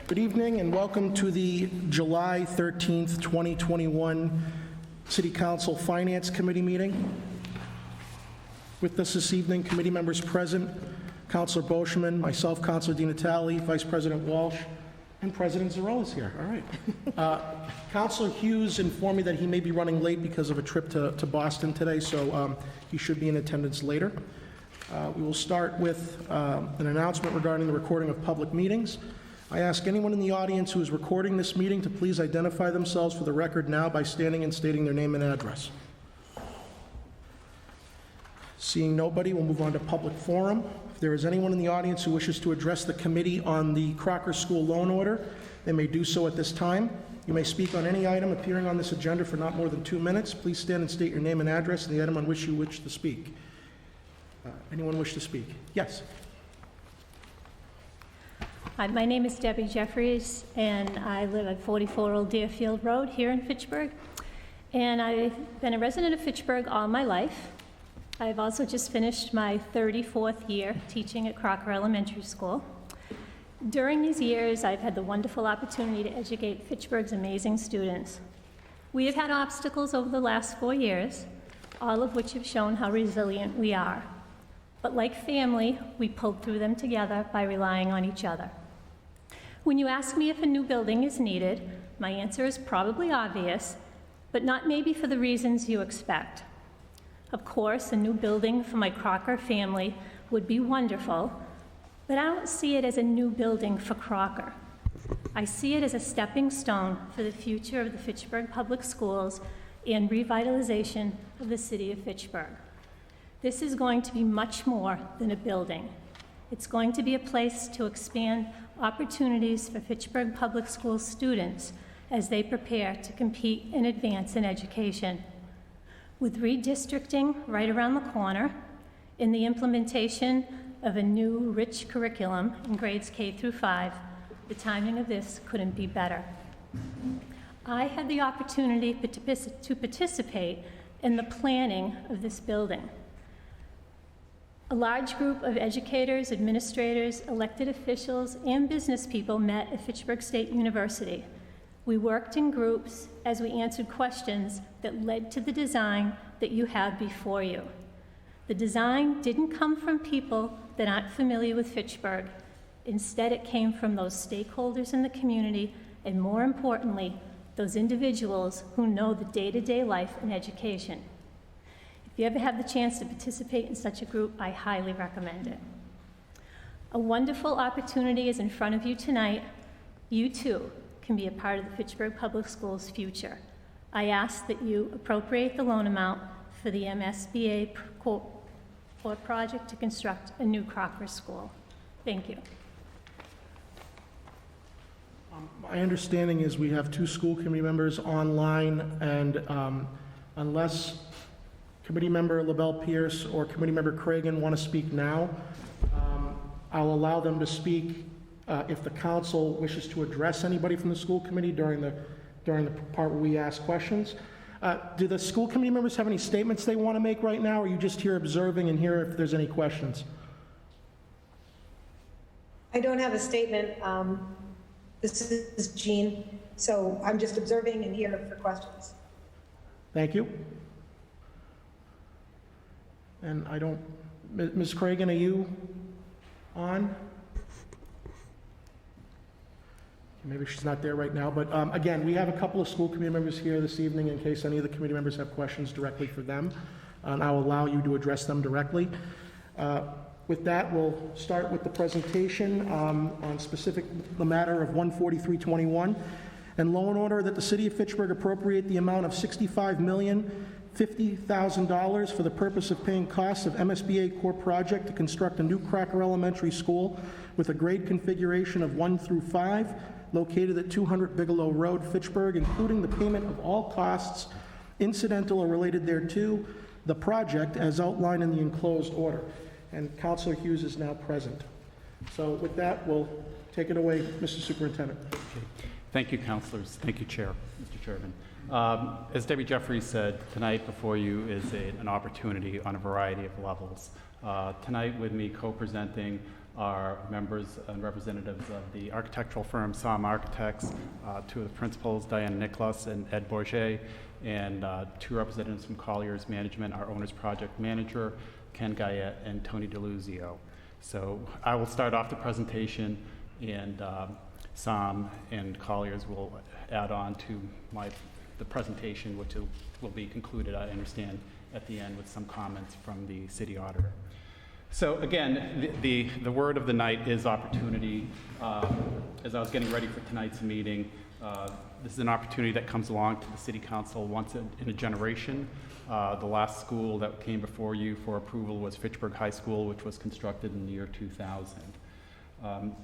Good evening and welcome to the July 13th, 2021 City Council Finance Committee meeting. With us this evening, committee members present, Councilor Boschman, myself, Councilor Di Natale, Vice President Walsh, and President Zarella is here. All right. Councilor Hughes informed me that he may be running late because of a trip to Boston today, so he should be in attendance later. We will start with an announcement regarding the recording of public meetings. I ask anyone in the audience who is recording this meeting to please identify themselves for the record now by standing and stating their name and address. Seeing nobody, we'll move on to public forum. If there is anyone in the audience who wishes to address the committee on the Crocker School loan order, they may do so at this time. You may speak on any item appearing on this agenda for not more than 2 minutes. Please stand and state your name and address and the item on which you wish to speak. Anyone wish to speak? Yes. Hi, my name is Debbie Jeffries, and I live at 44 Old Deerfield Road here in Fitchburg. And I've been a resident of Fitchburg all my life. I've also just finished my 34th year teaching at Crocker Elementary School. During these years, I've had the wonderful opportunity to educate Fitchburg's amazing students. We have had obstacles over the last 4 years, all of which have shown how resilient we are. But like family, we pulled through them together by relying on each other. When you ask me if a new building is needed, my answer is probably obvious, but not maybe for the reasons you expect. Of course, a new building for my Crocker family would be wonderful, but I don't see it as a new building for Crocker. I see it as a stepping stone for the future of the Fitchburg Public Schools and revitalization of the city of Fitchburg. This is going to be much more than a building. It's going to be a place to expand opportunities for Fitchburg Public Schools students as they prepare to compete and advance in education. With redistricting right around the corner and the implementation of a new rich curriculum in grades K through 5, the timing of this couldn't be better. I had the opportunity to participate in the planning of this building. A large group of educators, administrators, elected officials, and business people met at Fitchburg State University. We worked in groups as we answered questions that led to the design that you have before you. The design didn't come from people that aren't familiar with Fitchburg. Instead, it came from those stakeholders in the community, and more importantly, those individuals who know the day-to-day life in education. If you ever have the chance to participate in such a group, I highly recommend it. A wonderful opportunity is in front of you tonight. You too can be a part of the Fitchburg Public Schools' future. I ask that you appropriate the loan amount for the MSBA Court project to construct a new Crocker school. Thank you. My understanding is we have 2 school committee members online, and unless Committee Member LaBelle Pierce or Committee Member Cragen want to speak now, I'll allow them to speak if the council wishes to address anybody from the school committee during the part where we ask questions. Do the school committee members have any statements they want to make right now, or are you just here observing and hear if there's any questions? I don't have a statement. This is Jean, so I'm just observing and here for questions. Thank you. And I don't, Ms. Cragen, are you on? Maybe she's not there right now, but again, we have a couple of school committee members here this evening in case any of the committee members have questions directly for them, and I'll allow you to address them directly. With that, we'll start with the presentation on the matter of 14321, and loan order that the City of Fitchburg appropriate the amount of $65,050,000 for the purpose of paying costs of MSBA core project to construct a new Crocker Elementary School with a grade configuration of 1 through 5, located at 200 Bigelow Road, Fitchburg, including the payment of all costs incidental or related thereto, the project as outlined in the enclosed order. And Councilor Hughes is now present. So with that, we'll take it away, Mr. Superintendent. Okay. Thank you, councilors. Thank you, Chair, Mr. Chairman. As Debbie Jeffries said, tonight before you is an opportunity on a variety of levels. Tonight with me co-presenting are members and representatives of the architectural firm SOM Architects, two of the principals, Diana Nicholas and Ed Bourget, and two representatives from Colliers Management, our owner's project manager, Ken Guyette and Tony DeLuzio. So I will start off the presentation, and SOM and Colliers will add on to the presentation, which will be concluded, I understand, at the end with some comments from the city auditor. So again, the word of the night is opportunity. As I was getting ready for tonight's meeting, this is an opportunity that comes along to the city council once in a generation. The last school that came before you for approval was Fitchburg High School, which was constructed in the year 2000.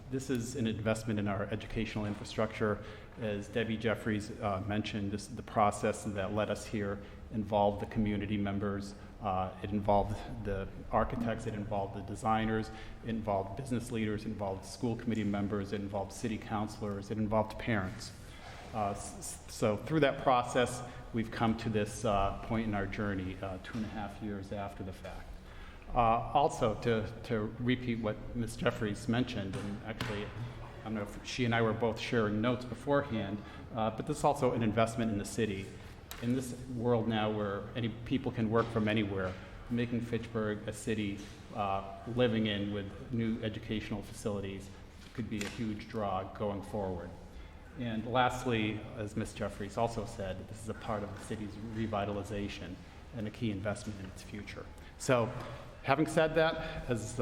This is an investment in our educational infrastructure. As Debbie Jeffries mentioned, this is the process that led us here, involved the community members, it involved the architects, it involved the designers, it involved business leaders, it involved school committee members, it involved city councilors, it involved parents. So through that process, we've come to this point in our journey 2.5 years after the fact. Also, to repeat what Ms. Jeffries mentioned, and actually, I don't know if she and I were both sharing notes beforehand, but this is also an investment in the city. In this world now where people can work from anywhere, making Fitchburg a city living in with new educational facilities could be a huge draw going forward. And lastly, as Ms. Jeffries also said, this is a part of the city's revitalization and a key investment in its future. So, having said that, as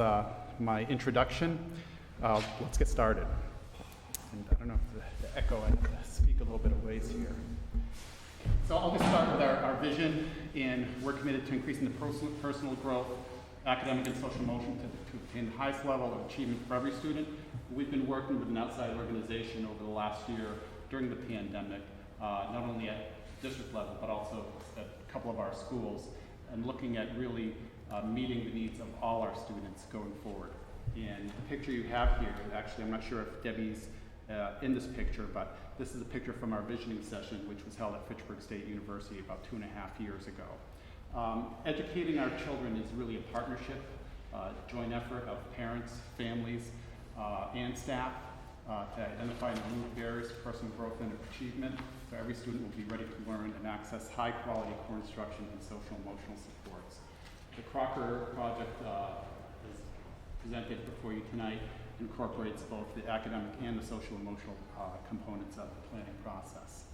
my introduction, let's get started. And I don't know if the echo, I have to speak a little bit of ways here. So I'll just start with our vision, and we're committed to increasing the personal growth, academic and social emotion to obtain the highest level of achievement for every student. We've been working with an outside organization over the last year during the pandemic, not only at district level, but also at a couple of our schools, and looking at really meeting the needs of all our students going forward. And the picture you have here, actually, I'm not sure if Debbie's in this picture, but this is a picture from our visioning session, which was held at Fitchburg State University about 2.5 years ago. Educating our children is really a partnership, joint effort of parents, families, and staff to identify and remove barriers to personal growth and achievement, so every student will be ready to learn and access high-quality core instruction and social emotional supports. The Crocker project is presented before you tonight incorporates both the academic and the social emotional components of the planning process.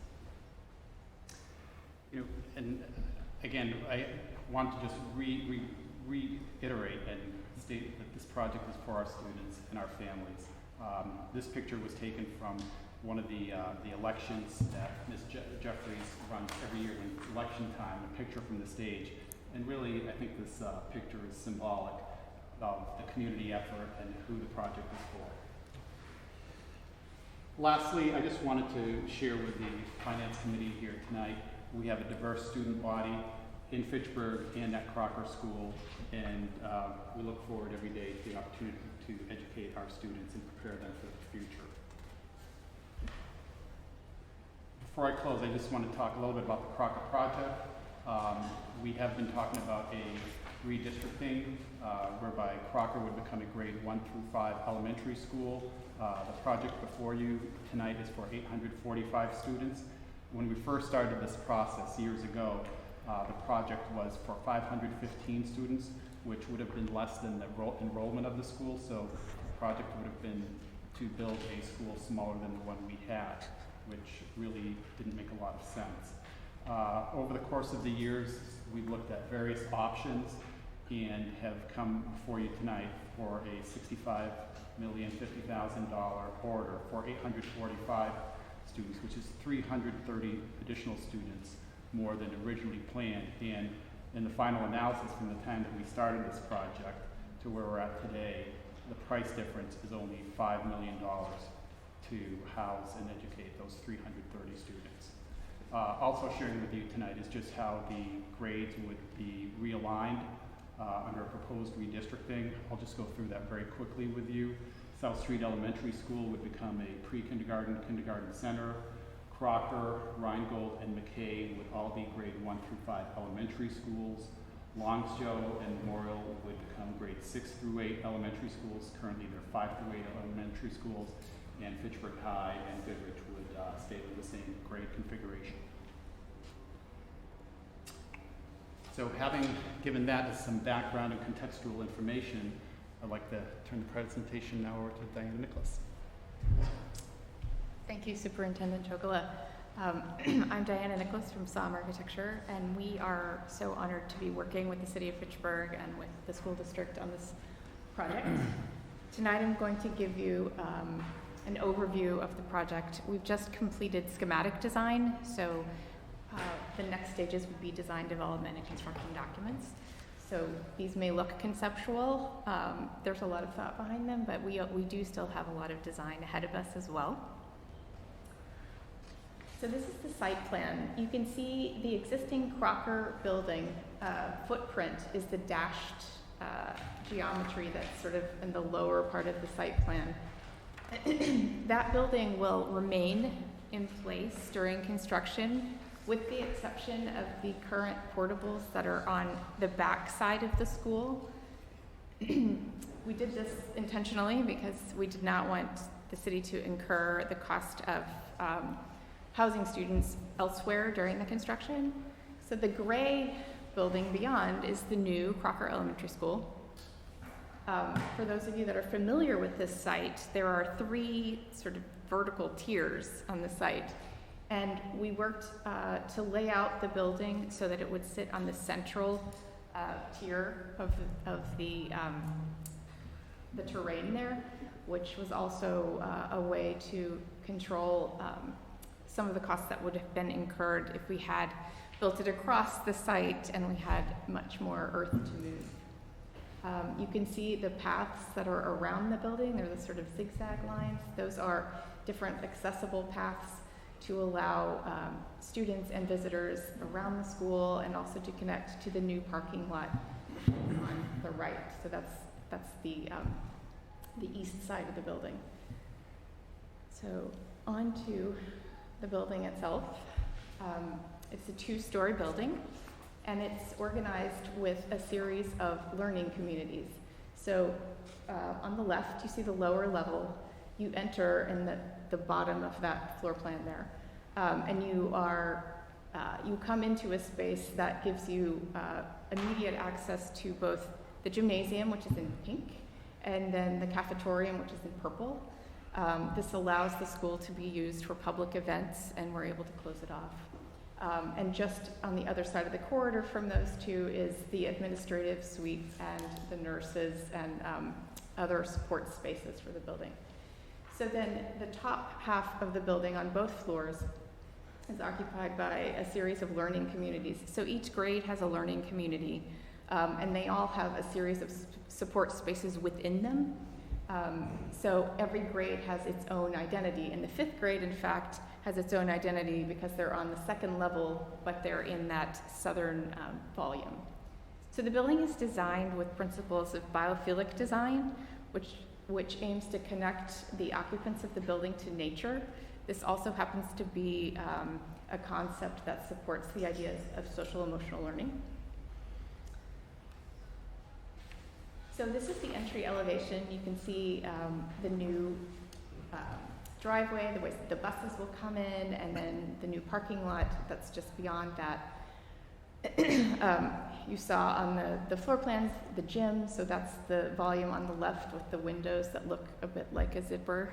And again, I want to just reiterate and state that this project is for our students and our families. This picture was taken from one of the elections that Ms. Jeffries runs every year in election time, a picture from the stage. And really, I think this picture is symbolic of the community effort and who the project is for. Lastly, I just wanted to share with the Finance Committee here tonight, we have a diverse student body in Fitchburg and at Crocker School, and we look forward every day to the opportunity to educate our students and prepare them for the future. Before I close, I just want to talk a little bit about the Crocker project. We have been talking about a redistricting whereby Crocker would become a grade 1 through 5 elementary school. The project before you tonight is for 845 students. When we first started this process years ago, the project was for 515 students, which would have been less than the enrollment of the school, so the project would have been to build a school smaller than the one we had, which really didn't make a lot of sense. Over the course of the years, we've looked at various options and have come before you tonight for a $65,050,000 order for 845 students, which is 330 additional students more than originally planned. And in the final analysis from the time that we started this project to where we're at today, the price difference is only $5 million to house and educate those 330 students. Also sharing with you tonight is just how the grades would be realigned under a proposed redistricting. I'll just go through that very quickly with you. South Street Elementary School would become a pre-kindergarten, kindergarten center. Crocker, Rheingold, and McKay would all be grade 1 through 5 elementary schools. Longsjo and Memorial would become grades 6 through 8 elementary schools. Currently, they're 5 through 8 elementary schools, and Fitchburg High and Goodrich would stay with the same grade configuration. So having given that as some background and contextual information, I'd like to turn the presentation now over to Diana Nicholas. Thank you, Superintendent Chocola. I'm Diana Nicholas from SOM Architecture, and we are so honored to be working with the City of Fitchburg and with the school district on this project. Tonight I'm going to give you an overview of the project. We've just completed schematic design, so the next stages would be design, development, and construction documents. So these may look conceptual. There's a lot of thought behind them, but we do still have a lot of design ahead of us as well. So this is the site plan. You can see the existing Crocker building footprint is the dashed geometry that's sort of in the lower part of the site plan. That building will remain in place during construction, with the exception of the current portables that are on the back side of the school. We did this intentionally because we did not want the city to incur the cost of housing students elsewhere during the construction. So the gray building beyond is the new Crocker Elementary School. For those of you that are familiar with this site, there are 3 sort of vertical tiers on the site. And we worked to lay out the building so that it would sit on the central tier of the terrain there, which was also a way to control some of the costs that would have been incurred if we had built it across the site and we had much more earth to move. You can see the paths that are around the building. They're the sort of zigzag lines. Those are different accessible paths to allow students and visitors around the school, and also to connect to the new parking lot on the right. So that's the east side of the building. So on to the building itself. It's a 2-story building, and it's organized with a series of learning communities. So on the left, you see the lower level. You enter in the bottom of that floor plan there, and you come into a space that gives you immediate access to both the gymnasium, which is in pink, and then the cafetorium, which is in purple. This allows the school to be used for public events, and we're able to close it off. And just on the other side of the corridor from those 2 is the administrative suite and the nurses and other support spaces for the building. So then the top half of the building on both floors is occupied by a series of learning communities. So each grade has a learning community, and they all have a series of support spaces within them. So every grade has its own identity, and the 5th grade, in fact, has its own identity because they're on the 2nd level, but they're in that southern volume. So the building is designed with principles of biophilic design, which aims to connect the occupants of the building to nature. This also happens to be a concept that supports the ideas of social emotional learning. So this is the entry elevation. You can see the new driveway, the way the buses will come in, and then the new parking lot that's just beyond that. You saw on the floor plans the gym, so that's the volume on the left with the windows that look a bit like a zipper.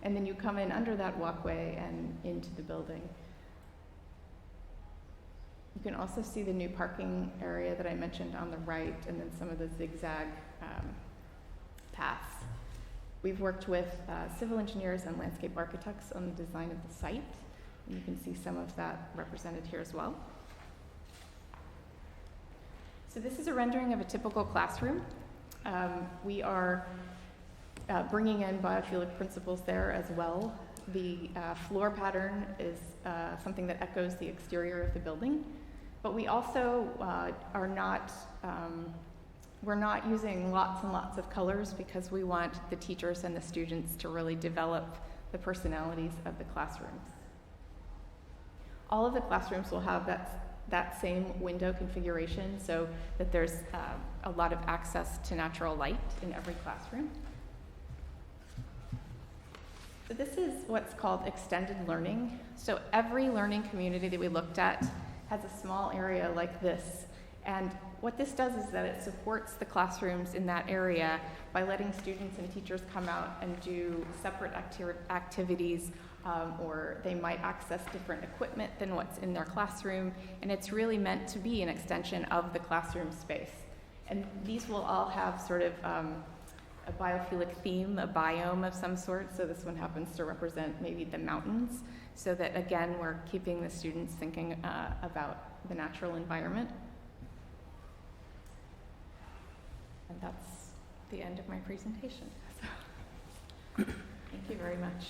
And then you come in under that walkway and into the building. You can also see the new parking area that I mentioned on the right, and then some of the zigzag paths. We've worked with civil engineers and landscape architects on the design of the site, and you can see some of that represented here as well. So this is a rendering of a typical classroom. We are bringing in biophilic principles there as well. The floor pattern is something that echoes the exterior of the building, but we also we're not using lots and lots of colors because we want the teachers and the students to really develop the personalities of the classrooms. All of the classrooms will have that that same window configuration so that there's a lot of access to natural light in every classroom. So this is what's called extended learning. So every learning community that we looked at has a small area like this. And what this does is that it supports the classrooms in that area by letting students and teachers come out and do separate activities, or they might access different equipment than what's in their classroom. And it's really meant to be an extension of the classroom space. And these will all have sort of a biophilic theme, a biome of some sort. So this one happens to represent maybe the mountains, so that again, we're keeping the students thinking about the natural environment. And that's the end of my presentation. So, thank you very much.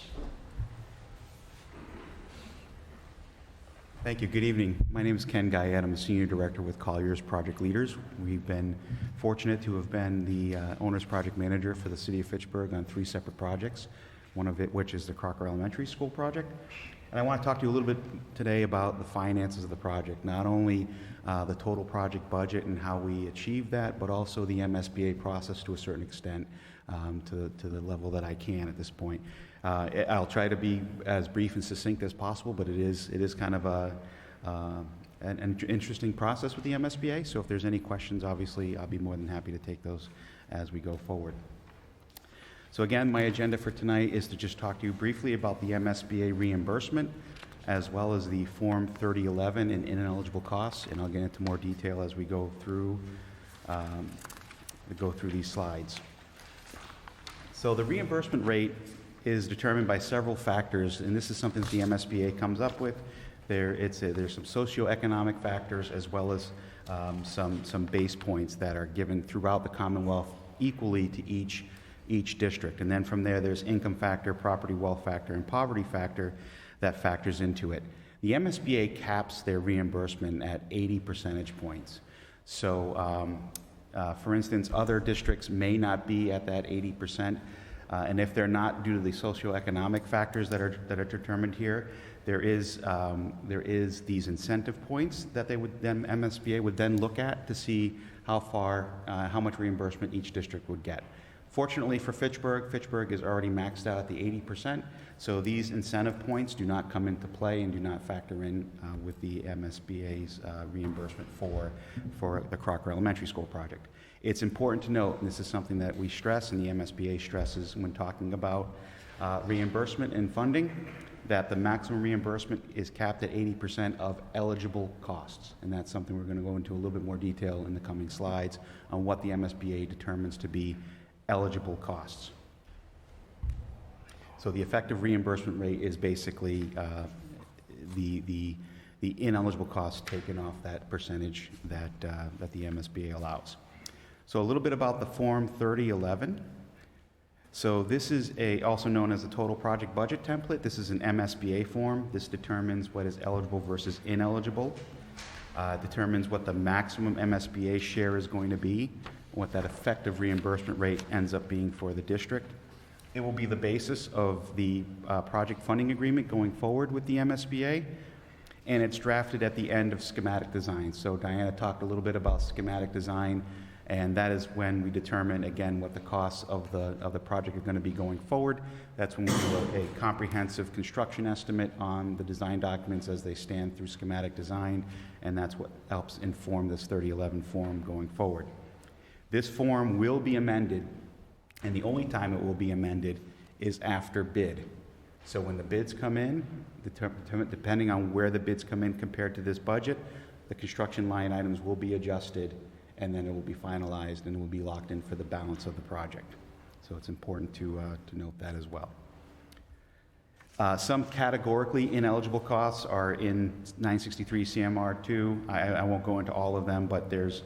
Thank you. Good evening. My name is Ken Guyette. I'm a Senior Director with Colliers Project Leaders. We've been fortunate to have been the Owner's Project Manager for the City of Fitchburg on 3 separate projects, one of it which is the Crocker Elementary School project. And I want to talk to you a little bit today about the finances of the project, not only the total project budget and how we achieve that, but also the MSBA process to a certain extent, to the level that I can at this point. I'll try to be as brief and succinct as possible, but it is kind of an interesting process with the MSBA. So if there's any questions, obviously, I'll be more than happy to take those as we go forward. So again, my agenda for tonight is to just talk to you briefly about the MSBA reimbursement, as well as the Form 3011 and ineligible costs, and I'll get into more detail as we go through these slides. So the reimbursement rate is determined by several factors, and this is something that the MSBA comes up with. There's some socioeconomic factors, as well as some base points that are given throughout the Commonwealth equally to each district. And then from there, there's income factor, property wealth factor, and poverty factor that factors into it. The MSBA caps their reimbursement at 80 percentage points. So, for instance, other districts may not be at that 80%, and if they're not, due to the socioeconomic factors that are determined here, there is these incentive points that MSBA would then look at to see how much reimbursement each district would get. Fortunately for Fitchburg is already maxed out at the 80%, so these incentive points do not come into play and do not factor in with the MSBA's reimbursement for the Crocker Elementary School project. It's important to note, and this is something that we stress and the MSBA stresses when talking about reimbursement and funding, that the maximum reimbursement is capped at 80% of eligible costs. And that's something we're going to go into a little bit more detail in the coming slides on what the MSBA determines to be eligible costs. So the effective reimbursement rate is basically the ineligible costs taken off that percentage that the MSBA allows. So a little bit about the Form 3011. So this is also known as the total project budget template. This is an MSBA form. This determines what is eligible versus ineligible, determines what the maximum MSBA share is going to be, what that effective reimbursement rate ends up being for the district. It will be the basis of the project funding agreement going forward with the MSBA, and it's drafted at the end of schematic design. So Diana talked a little bit about schematic design, and that is when we determine, again, what the costs of the project are going to be going forward. That's when we do a comprehensive construction estimate on the design documents as they stand through schematic design, and that's what helps inform this 3011 form going forward. This form will be amended, and the only time it will be amended is after bid. So when the bids come in, depending on where the bids come in compared to this budget, the construction line items will be adjusted, and then it will be finalized and will be locked in for the balance of the project. So it's important to note that as well. Some categorically ineligible costs are in 963 CMR2. I won't go into all of them, but there's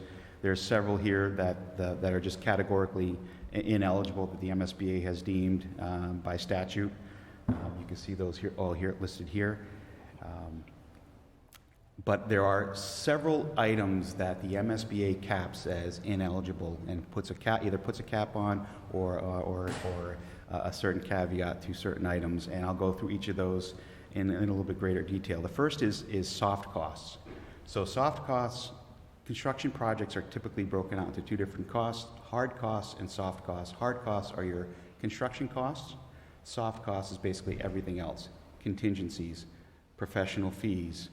several here that are just categorically ineligible that the MSBA has deemed by statute. You can see those here, all here listed here. But there are several items that the MSBA caps as ineligible and either puts a cap on or a certain caveat to certain items. And I'll go through each of those in a little bit greater detail. The first is soft costs. So soft costs, construction projects are typically broken out into two different costs, hard costs and soft costs. Hard costs are your construction costs. Soft costs is basically everything else, contingencies, professional fees,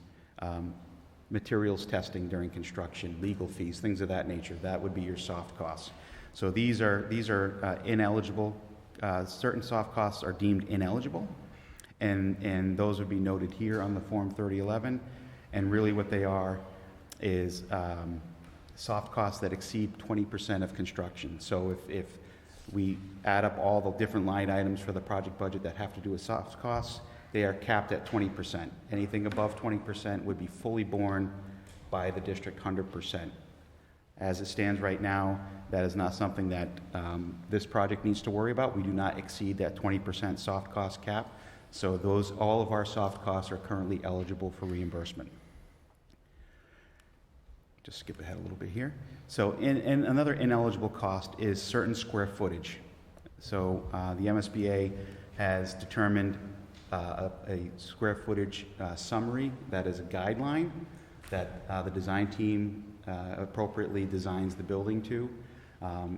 materials testing during construction, legal fees, things of that nature. That would be your soft costs. So these are ineligible. Certain soft costs are deemed ineligible, and those would be noted here on the Form 3011. And really what they are is soft costs that exceed 20% of construction. So if we add up all the different line items for the project budget that have to do with soft costs, they are capped at 20%. Anything above 20% would be fully borne by the district 100%. As it stands right now, that is not something that this project needs to worry about. We do not exceed that 20% soft cost cap. So all of our soft costs are currently eligible for reimbursement. Just skip ahead a little bit here. So and another ineligible cost is certain square footage. So the MSBA has determined a square footage summary that is a guideline that the design team appropriately designs the building to.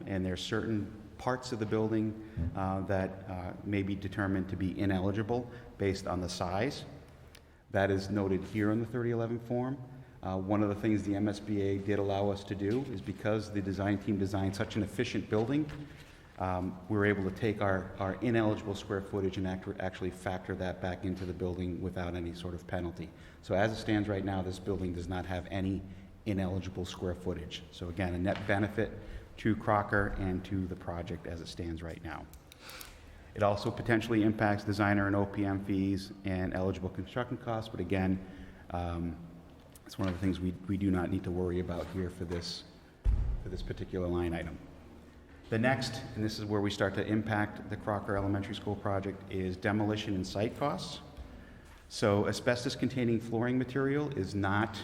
And there are certain parts of the building that may be determined to be ineligible based on the size. That is noted here in the 3011 form. One of the things the MSBA did allow us to do is because the design team designed such an efficient building, we were able to take our ineligible square footage and actually factor that back into the building without any sort of penalty. So as it stands right now, this building does not have any ineligible square footage. So again, a net benefit to Crocker and to the project as it stands right now. It also potentially impacts designer and OPM fees and eligible construction costs, but again, it's one of the things we do not need to worry about here for this particular line item. The next, and this is where we start to impact the Crocker Elementary School project, is demolition and site costs. So asbestos-containing flooring material is not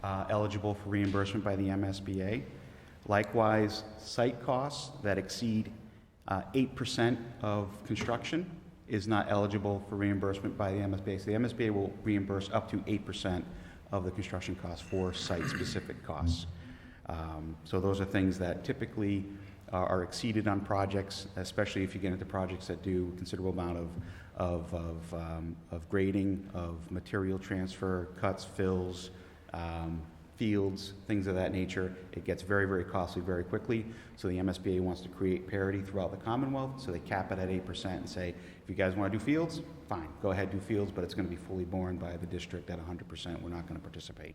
eligible for reimbursement by the MSBA. Likewise, site costs that exceed 8% of construction is not eligible for reimbursement by the MSBA. So the MSBA will reimburse up to 8% of the construction costs for site-specific costs. So those are things that typically are exceeded on projects, especially if you get into projects that do a considerable amount of grading, of material transfer, cuts, fills, fields, things of that nature. It gets very, very costly very quickly. So the MSBA wants to create parity throughout the Commonwealth, so they cap it at 8% and say, if you guys want to do fields, fine, go ahead, do fields, but it's going to be fully borne by the district at 100%. We're not going to participate.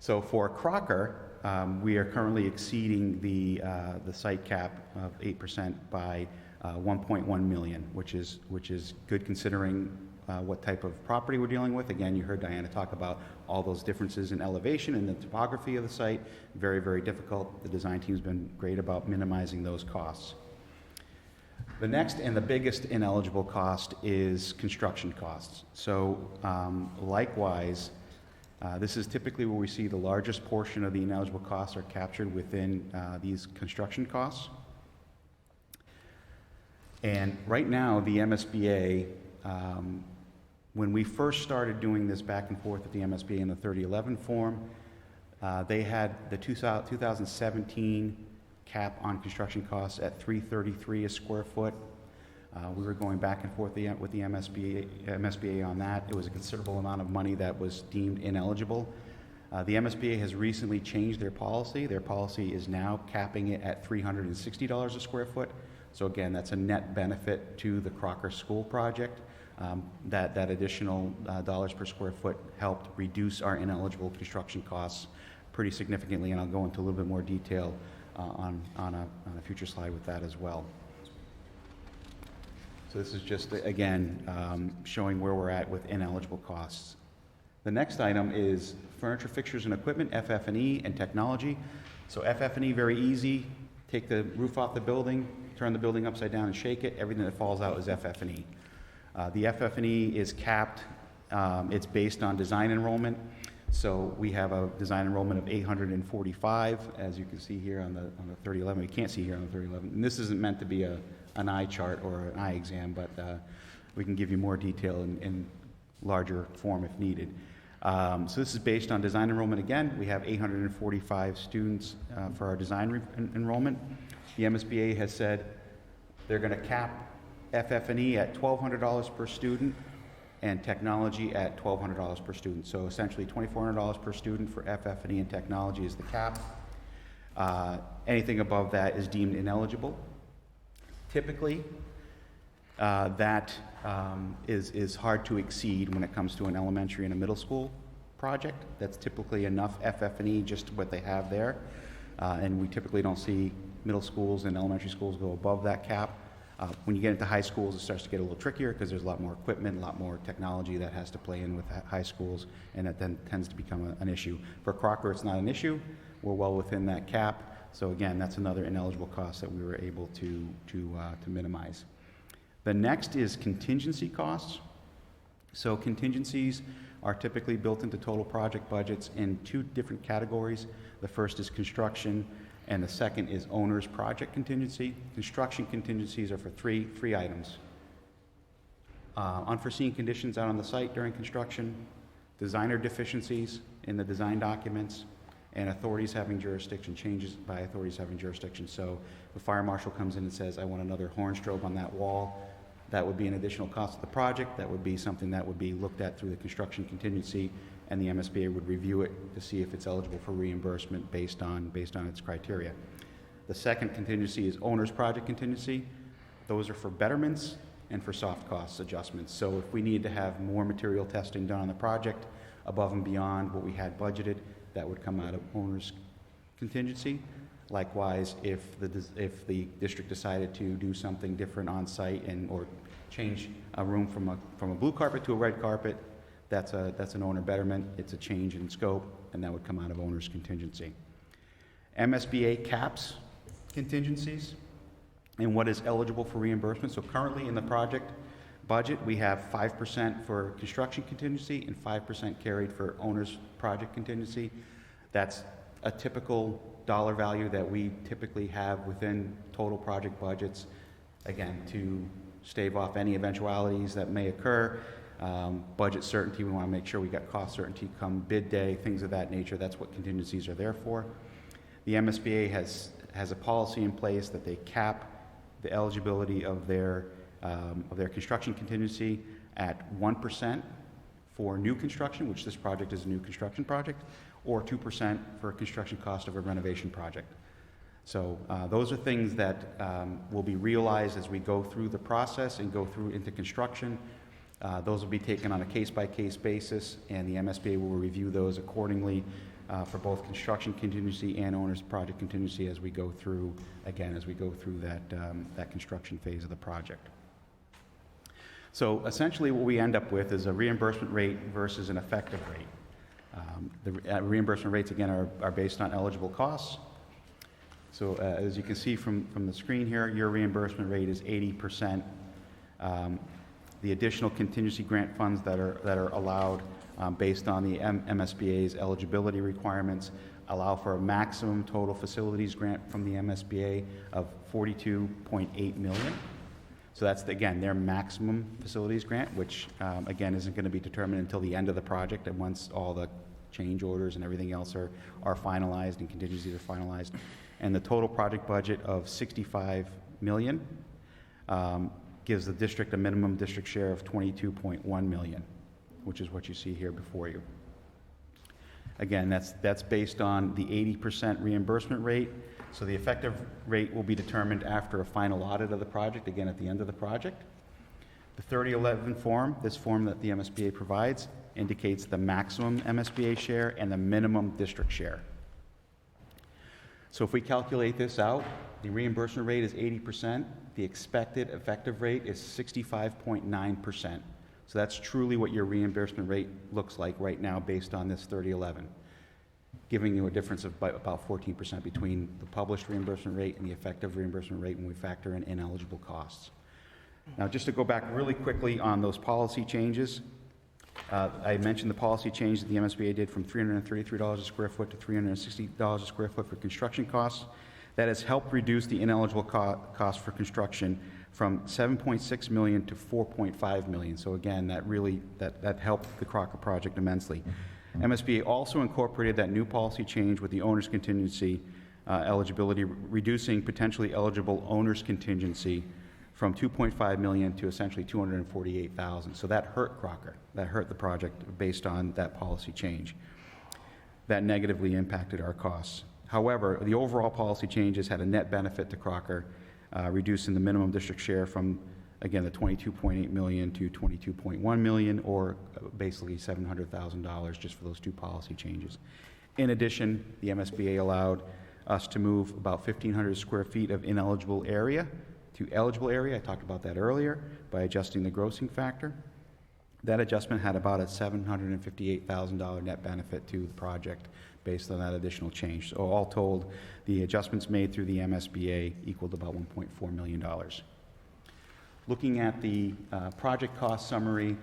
So for Crocker, we are currently exceeding the site cap of 8% by 1.1 million, which is good considering what type of property we're dealing with. Again, you heard Diana talk about all those differences in elevation and the topography of the site. Very, very difficult. The design team's been great about minimizing those costs. The next and the biggest ineligible cost is construction costs. So likewise, this is typically where we see the largest portion of the ineligible costs are captured within these construction costs. And right now, the MSBA, when we first started doing this back and forth with the MSBA in the 3011 form, they had the 2017 cap on construction costs at $333 a square foot. We were going back and forth with the MSBA on that. It was a considerable amount of money that was deemed ineligible. The MSBA has recently changed their policy. Their policy is now capping it at $360 a square foot. So again, that's a net benefit to the Crocker School project. That additional dollars per square foot helped reduce our ineligible construction costs pretty significantly, and I'll go into a little bit more detail on a future slide with that as well. So this is just, again, showing where we're at with ineligible costs. The next item is furniture, fixtures, and equipment, FF&E, and technology. So FF&E, very easy. Take the roof off the building, turn the building upside down and shake it. Everything that falls out is FF&E. The FF&E is capped. It's based on design enrollment. So we have a design enrollment of 845, as you can see here on the 3011. We can't see here on the 3011. And this isn't meant to be an eye chart or an eye exam, but we can give you more detail in larger form if needed. So this is based on design enrollment again. We have 845 students for our design enrollment. The MSBA has said they're going to cap FF&E at $1,200 per student and technology at $1,200 per student. So essentially $2,400 per student for FF&E and technology is the cap. Anything above that is deemed ineligible. Typically, that is hard to exceed when it comes to an elementary and a middle school project. That's typically enough FF&E, just what they have there. And we typically don't see middle schools and elementary schools go above that cap. When you get into high schools, it starts to get a little trickier because there's a lot more equipment, a lot more technology that has to play in with high schools, and that then tends to become an issue. For Crocker, it's not an issue. We're well within that cap. So again, that's another ineligible cost that we were able to minimize. The next is contingency costs. So contingencies are typically built into total project budgets in two different categories. The first is construction, and the second is owner's project contingency. Construction contingencies are for three items. Unforeseen conditions out on the site during construction, designer deficiencies in the design documents, and authorities having jurisdiction, changes by authorities having jurisdiction. So the fire marshal comes in and says, I want another horn strobe on that wall. That would be an additional cost of the project. That would be something that would be looked at through the construction contingency, and the MSBA would review it to see if it's eligible for reimbursement based on its criteria. The second contingency is owner's project contingency. Those are for betterments and for soft costs adjustments. So if we need to have more material testing done on the project above and beyond what we had budgeted, that would come out of owner's contingency. Likewise, if the district decided to do something different on site or change a room from a blue carpet to a red carpet, that's an owner betterment. It's a change in scope, and that would come out of owner's contingency. MSBA caps contingencies and what is eligible for reimbursement. So currently in the project budget, we have 5% for construction contingency and 5% carried for owner's project contingency. That's a typical dollar value that we typically have within total project budgets, again, to stave off any eventualities that may occur. Budget certainty, we want to make sure we got cost certainty come bid day, things of that nature. That's what contingencies are there for. The MSBA has a policy in place that they cap the eligibility of their construction contingency at 1% for new construction, which this project is a new construction project, or 2% for construction cost of a renovation project. So those are things that will be realized as we go through the process and go through into construction. Those will be taken on a case-by-case basis, and the MSBA will review those accordingly for both construction contingency and owner's project contingency as we go through, that construction phase of the project. So essentially what we end up with is a reimbursement rate versus an effective rate. The reimbursement rates, again, are based on eligible costs. So as you can see from the screen here, your reimbursement rate is 80%. The additional contingency grant funds that are allowed based on the MSBA's eligibility requirements allow for a maximum total facilities grant from the MSBA of $42.8 million. So that's, again, their maximum facilities grant, which, again, isn't going to be determined until the end of the project and once all the change orders and everything else are finalized and contingencies are finalized. And the total project budget of $65 million gives the district a minimum district share of $22.1 million, which is what you see here before you. Again, that's based on the 80% reimbursement rate. So the effective rate will be determined after a final audit of the project, again at the end of the project. The 3011 form, this form that the MSBA provides, indicates the maximum MSBA share and the minimum district share. So if we calculate this out, the reimbursement rate is 80%, the expected effective rate is 65.9%. So that's truly what your reimbursement rate looks like right now based on this 3011, giving you a difference of about 14% between the published reimbursement rate and the effective reimbursement rate when we factor in ineligible costs. Now, just to go back really quickly on those policy changes, I mentioned the policy change that the MSBA did from $333 a square foot to $360 a square foot for construction costs. That has helped reduce the ineligible cost for construction from $7.6 million to $4.5 million. So again, that helped the Crocker project immensely. MSBA also incorporated that new policy change with the owner's contingency eligibility, reducing potentially eligible owner's contingency from $2.5 million to essentially $248,000. So that hurt Crocker. That hurt the project based on that policy change. That negatively impacted our costs. However, the overall policy changes had a net benefit to Crocker, reducing the minimum district share from, again, the $22.8 million to $22.1 million, or basically $700,000 just for those two policy changes. In addition, the MSBA allowed us to move about 1,500 square feet of ineligible area to eligible area. I talked about that earlier, by adjusting the grossing factor. That adjustment had about a $758,000 net benefit to the project based on that additional change. So all told, the adjustments made through the MSBA equaled about $1.4 million. Looking at the project cost summary,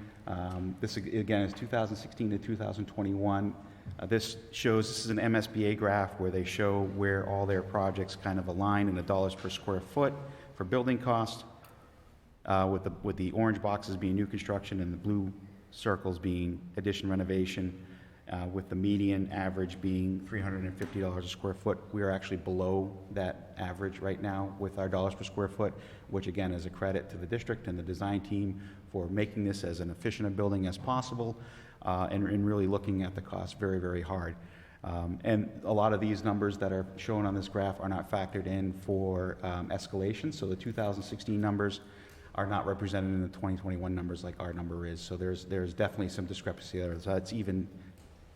this again is 2016 to 2021. This is an MSBA graph where they show where all their projects kind of align in the dollars per square foot for building cost, with the orange boxes being new construction and the blue circles being addition renovation, with the median average being $350 a square foot. We are actually below that average right now with our dollars per square foot, which again is a credit to the district and the design team for making this as an efficient a building as possible, and really looking at the cost very, very hard. And a lot of these numbers that are shown on this graph are not factored in for escalation. So the 2016 numbers are not represented in the 2021 numbers like our number is. So there's definitely some discrepancy there. So that's even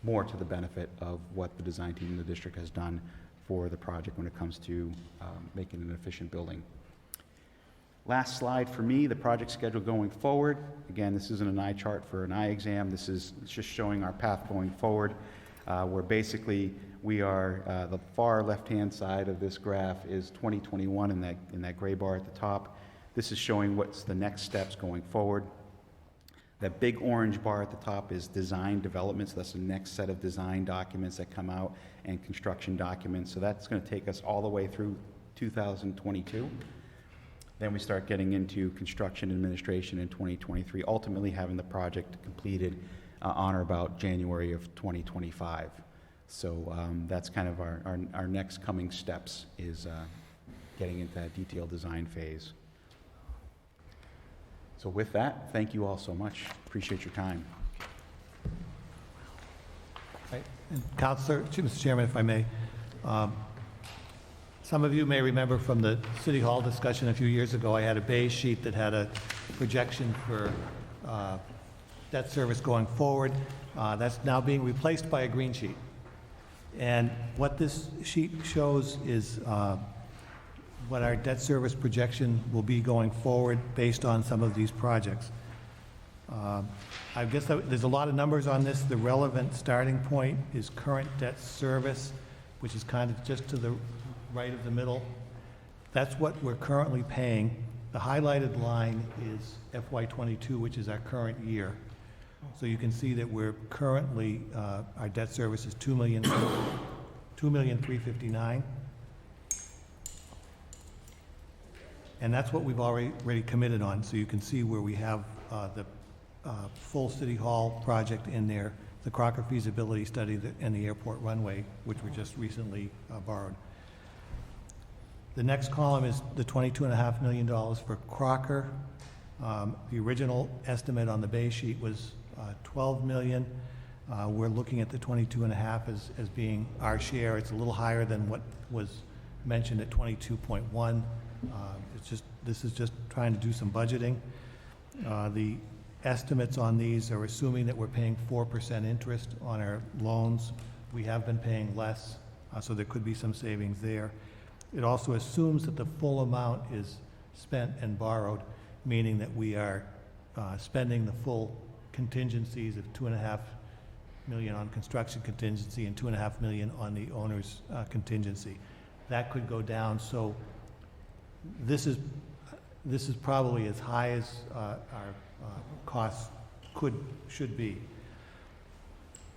more to the benefit of what the design team in the district has done for the project when it comes to making an efficient building. Last slide for me, the project schedule going forward. Again, this isn't an eye chart for an eye exam. It's just showing our path going forward, where basically we are, the far left-hand side of this graph is 2021 in that gray bar at the top. This is showing what's the next steps going forward. That big orange bar at the top is design development, so that's the next set of design documents that come out, and construction documents. So that's going to take us all the way through 2022. Then we start getting into construction administration in 2023, ultimately having the project completed on or about January of 2025. So that's kind of our next coming steps, is getting into that detailed design phase. So with that, thank you all so much. Appreciate your time. Right. And Councilor, Mr. Chairman, if I may, some of you may remember from the City Hall discussion a few years ago, I had a beige sheet that had a projection for debt service going forward. That's now being replaced by a green sheet. And what this sheet shows is what our debt service projection will be going forward based on some of these projects. I guess there's a lot of numbers on this. The relevant starting point is current debt service, which is kind of just to the right of the middle. That's what we're currently paying. The highlighted line is FY22, which is our current year. So you can see that we're currently, our debt service is $2,359,000. And that's what we've already committed on. So you can see where we have the full City Hall project in there, the Crocker feasibility study, and the airport runway, which were just recently borrowed. The next column is the $22.5 million for Crocker. The original estimate on the base sheet was $12 million. We're looking at the 22.5 as being our share. It's a little higher than what was mentioned at 22.1. This is just trying to do some budgeting. The estimates on these are assuming that we're paying 4% interest on our loans. We have been paying less, so there could be some savings there. It also assumes that the full amount is spent and borrowed, meaning that we are spending the full contingencies of $2.5 million on construction contingency and $2.5 million on the owner's contingency. That could go down. So this is probably as high as our costs should be.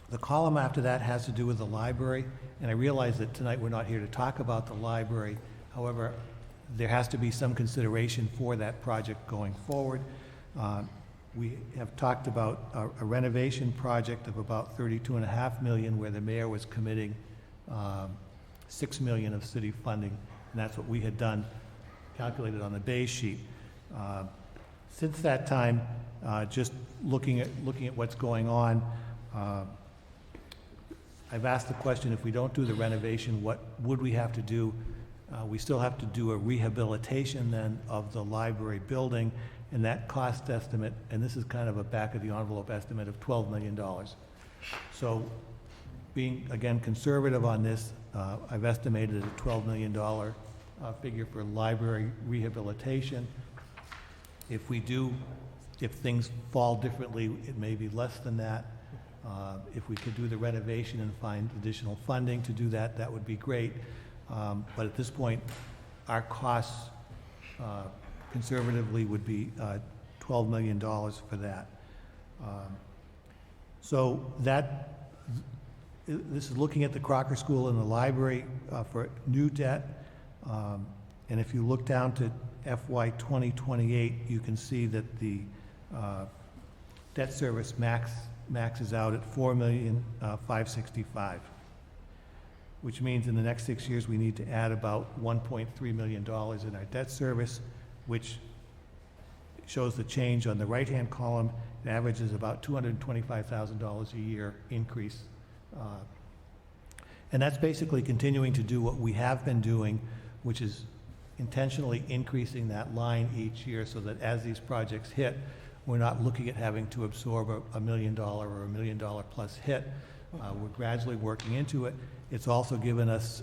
The column after that has to do with the library, and I realize that tonight we're not here to talk about the library. However, There has to be some consideration for that project going forward. We have talked about a renovation project of about $32.5 million, where the mayor was committing $6 million of city funding, and that's what we had done, calculated on the base sheet. Since that time, just looking at what's going on, I've asked the question, if we don't do the renovation, what would we have to do? We still have to do a rehabilitation then of the library building, and that cost estimate, and this is kind of a back-of-the-envelope estimate, of $12 million. So being, again, conservative on this, I've estimated a $12 million figure for library rehabilitation. If things fall differently, it may be less than that. If we could do the renovation and find additional funding to do that, that would be great. But at this point, our costs conservatively would be $12 million for that. So this is looking at the Crocker School and the library for new debt. And if you look down to FY 2028, you can see that the debt service maxes out at $4,565,000, which means in the next 6 years, we need to add about $1.3 million in our debt service, which shows the change on the right-hand column. It averages about $225,000 a year increase. And that's basically continuing to do what we have been doing, which is intentionally increasing that line each year so that as these projects hit, we're not looking at having to absorb a $1 million or $1 million plus hit. We're gradually working into it. It's also given us,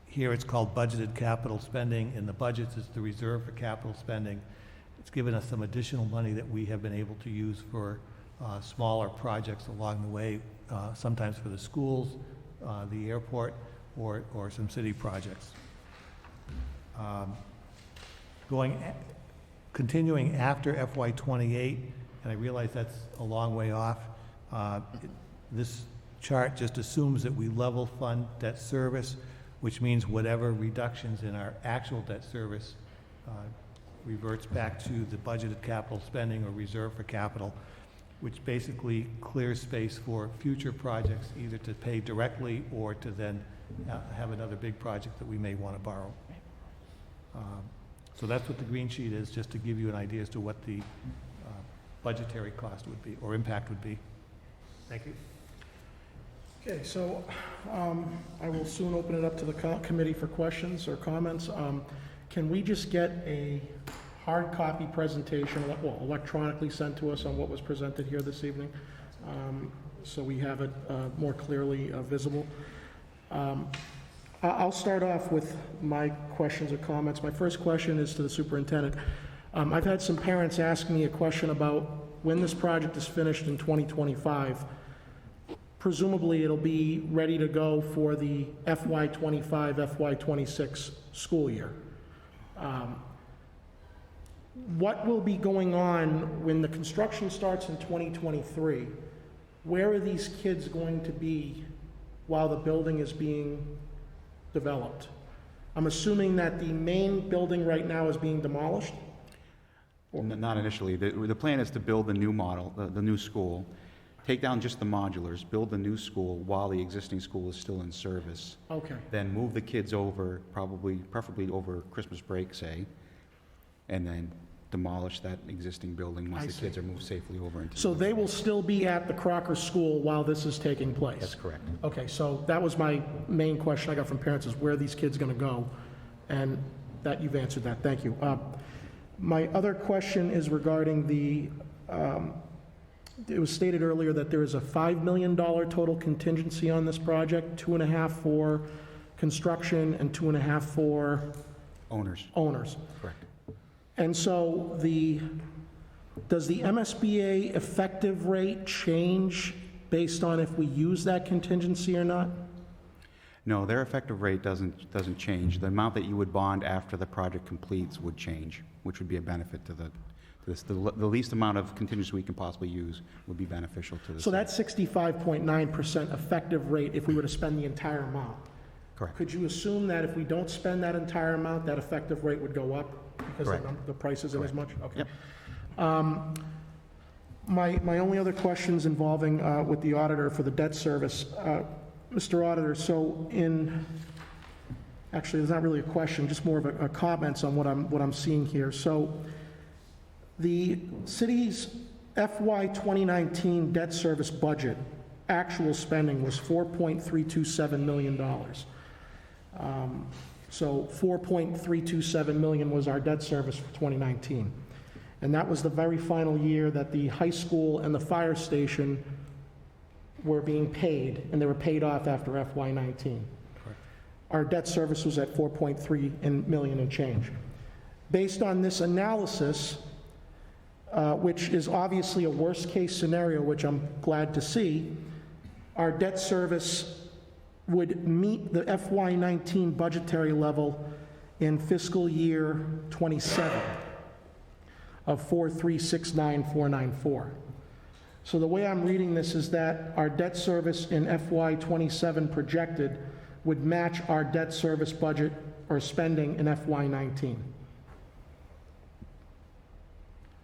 here it's called budgeted capital spending. In the budgets, it's the reserve for capital spending. It's given us some additional money that we have been able to use for smaller projects along the way, sometimes for the schools, the airport, or some city projects. Continuing after FY 28, and I realize that's a long way off, this chart just assumes that we level fund debt service, which means whatever reductions in our actual debt service reverts back to the budgeted capital spending or reserve for capital, which basically clears space for future projects, either to pay directly or to then have another big project that we may want to borrow. So that's what the green sheet is, just to give you an idea as to what the budgetary cost would be, or impact would be. Thank you. Okay, so I will soon open it up to the committee for questions or comments. Can we just get a hard copy presentation, well, electronically sent to us on what was presented here this evening, so we have it more clearly visible? I'll start off with my questions or comments. My first question is to the superintendent. I've had some parents ask me a question about when this project is finished in 2025. Presumably, it'll be ready to go for the FY25, FY26 school year. What will be going on when the construction starts in 2023? Where are these kids going to be while the building is being developed? I'm assuming that the main building right now is being demolished? Not initially. The plan is to build the new model, the new school, take down just the modulars, build the new school while the existing school is still in service. Okay. Then move the kids over, preferably over Christmas break, say, and then demolish that existing building once I the see. kids are moved safely over into. So they will still be at the Crocker School while this is taking place? That's correct. Okay, so that was my main question I got from parents, is where are these kids going to go? And that, you've answered that. Thank you. My other question is regarding the, it was stated earlier that there is a $5 million total contingency on this project, 2.5 for construction and 2.5 for Owners, owners. correct. And so does the MSBA effective rate change based on if we use that contingency or not? No, their effective rate doesn't change. The amount that you would bond after the project completes would change, which would be a benefit to the least amount of contingency we can possibly use would be beneficial to the So city. that's 65.9% effective rate if we were to spend the entire amount. Correct. Could you assume that if we don't spend that entire amount, that effective rate would go up? Because Correct. the price isn't as much? Okay. Yep. My only other questions involving with the auditor for the debt service. Mr. Auditor, so actually, there's not really a question, just more of a comments on what I'm seeing here. So the city's FY 2019 debt service budget, actual spending was $4.327 million. So $4.327 million was our debt service for 2019. And that was the very final year that the high school and the fire station were being paid, and they were paid off after FY 19. Our debt service was at 4.3 million and change. Based on this analysis, which is obviously a worst-case scenario, which I'm glad to see, our debt service would meet the FY 19 budgetary level in fiscal year 27 of 4369494. So the way I'm reading this is that our debt service in FY 27 projected would match our debt service budget or spending in FY 19.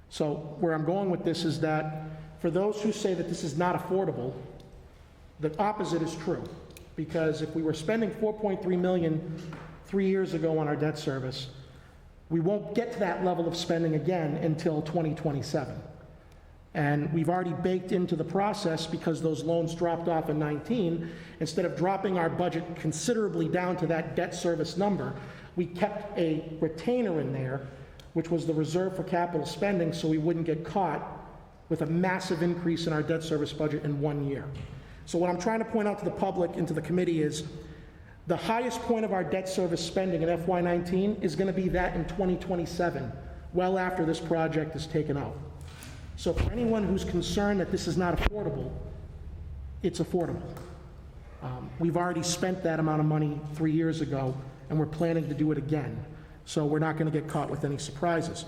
So where I'm going with this is that for those who say that this is not affordable, the opposite is true. Because if we were spending 4.3 million 3 years ago on our debt service, we won't get to that level of spending again until 2027. And we've already baked into the process, because those loans dropped off in 19, instead of dropping our budget considerably down to that debt service number, we kept a retainer in there, which was the reserve for capital spending, so we wouldn't get caught with a massive increase in our debt service budget in 1 year. So what I'm trying to point out to the public and to the committee is the highest point of our debt service spending in FY 19 is going to be that in 2027, well after this project is taken out. So for anyone who's concerned that this is not affordable, it's affordable. We've already spent that amount of money 3 years ago, and we're planning to do it again. So we're not going to get caught with any surprises.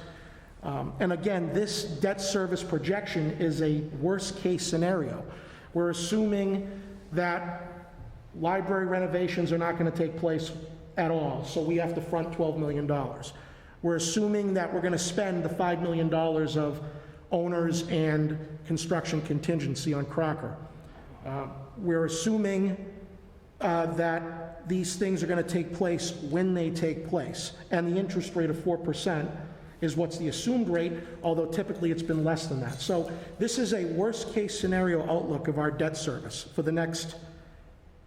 And again, this debt service projection is a worst-case scenario. We're assuming that library renovations are not going to take place at all, so we have to front $12 million. We're assuming that we're going to spend the $5 million of owners and construction contingency on Crocker. We're assuming that these things are going to take place when they take place, and the interest rate of 4% is what's the assumed rate, although typically it's been less than that. So this is a worst-case scenario outlook of our debt service for the next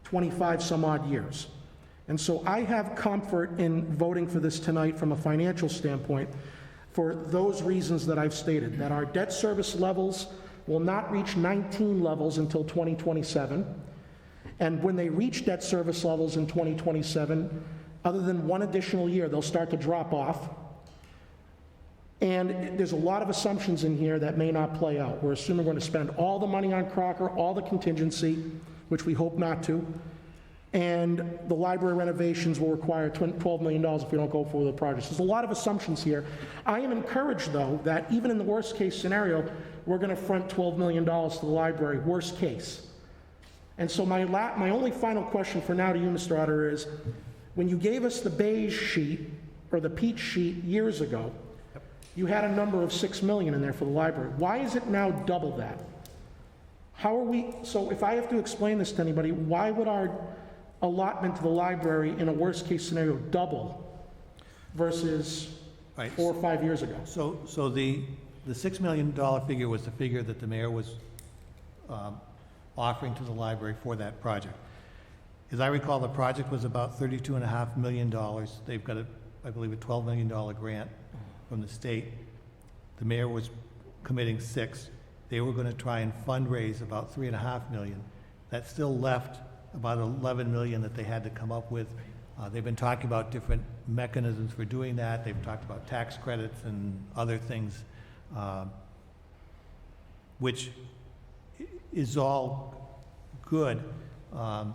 25 some odd years. And so I have comfort in voting for this tonight from a financial standpoint for those reasons that I've stated, that our debt service levels will not reach 19 levels until 2027. And when they reach debt service levels in 2027, other than one additional year, they'll start to drop off. And there's a lot of assumptions in here that may not play out. We're assuming we're going to spend all the money on Crocker, all the contingency, which we hope not to, and the library renovations will require $12 million if we don't go forward with the project. There's a lot of assumptions here. I am encouraged, though, that even in the worst-case scenario, we're going to front $12 million to the library, worst case. And so my only final question for now to you, Mr. Auditor, is when you gave us the beige sheet, or the peach sheet years ago, you had a number of $6 million in there for the library. Why is it now double that? How are we, so if I have to explain this to anybody, why would our allotment to the library in a worst-case scenario double versus Right. 4 or 5 years ago? So the $6 million figure was the figure that the mayor was offering to the library for that project. As I recall, the project was about $32.5 million. They've got, I believe, a $12 million grant from the state. The mayor was committing $6 million. They were going to try and fundraise about $3.5 million. That still left about $11 million that they had to come up with. They've been talking about different mechanisms for doing that. They've talked about tax credits and other things, which is all good. But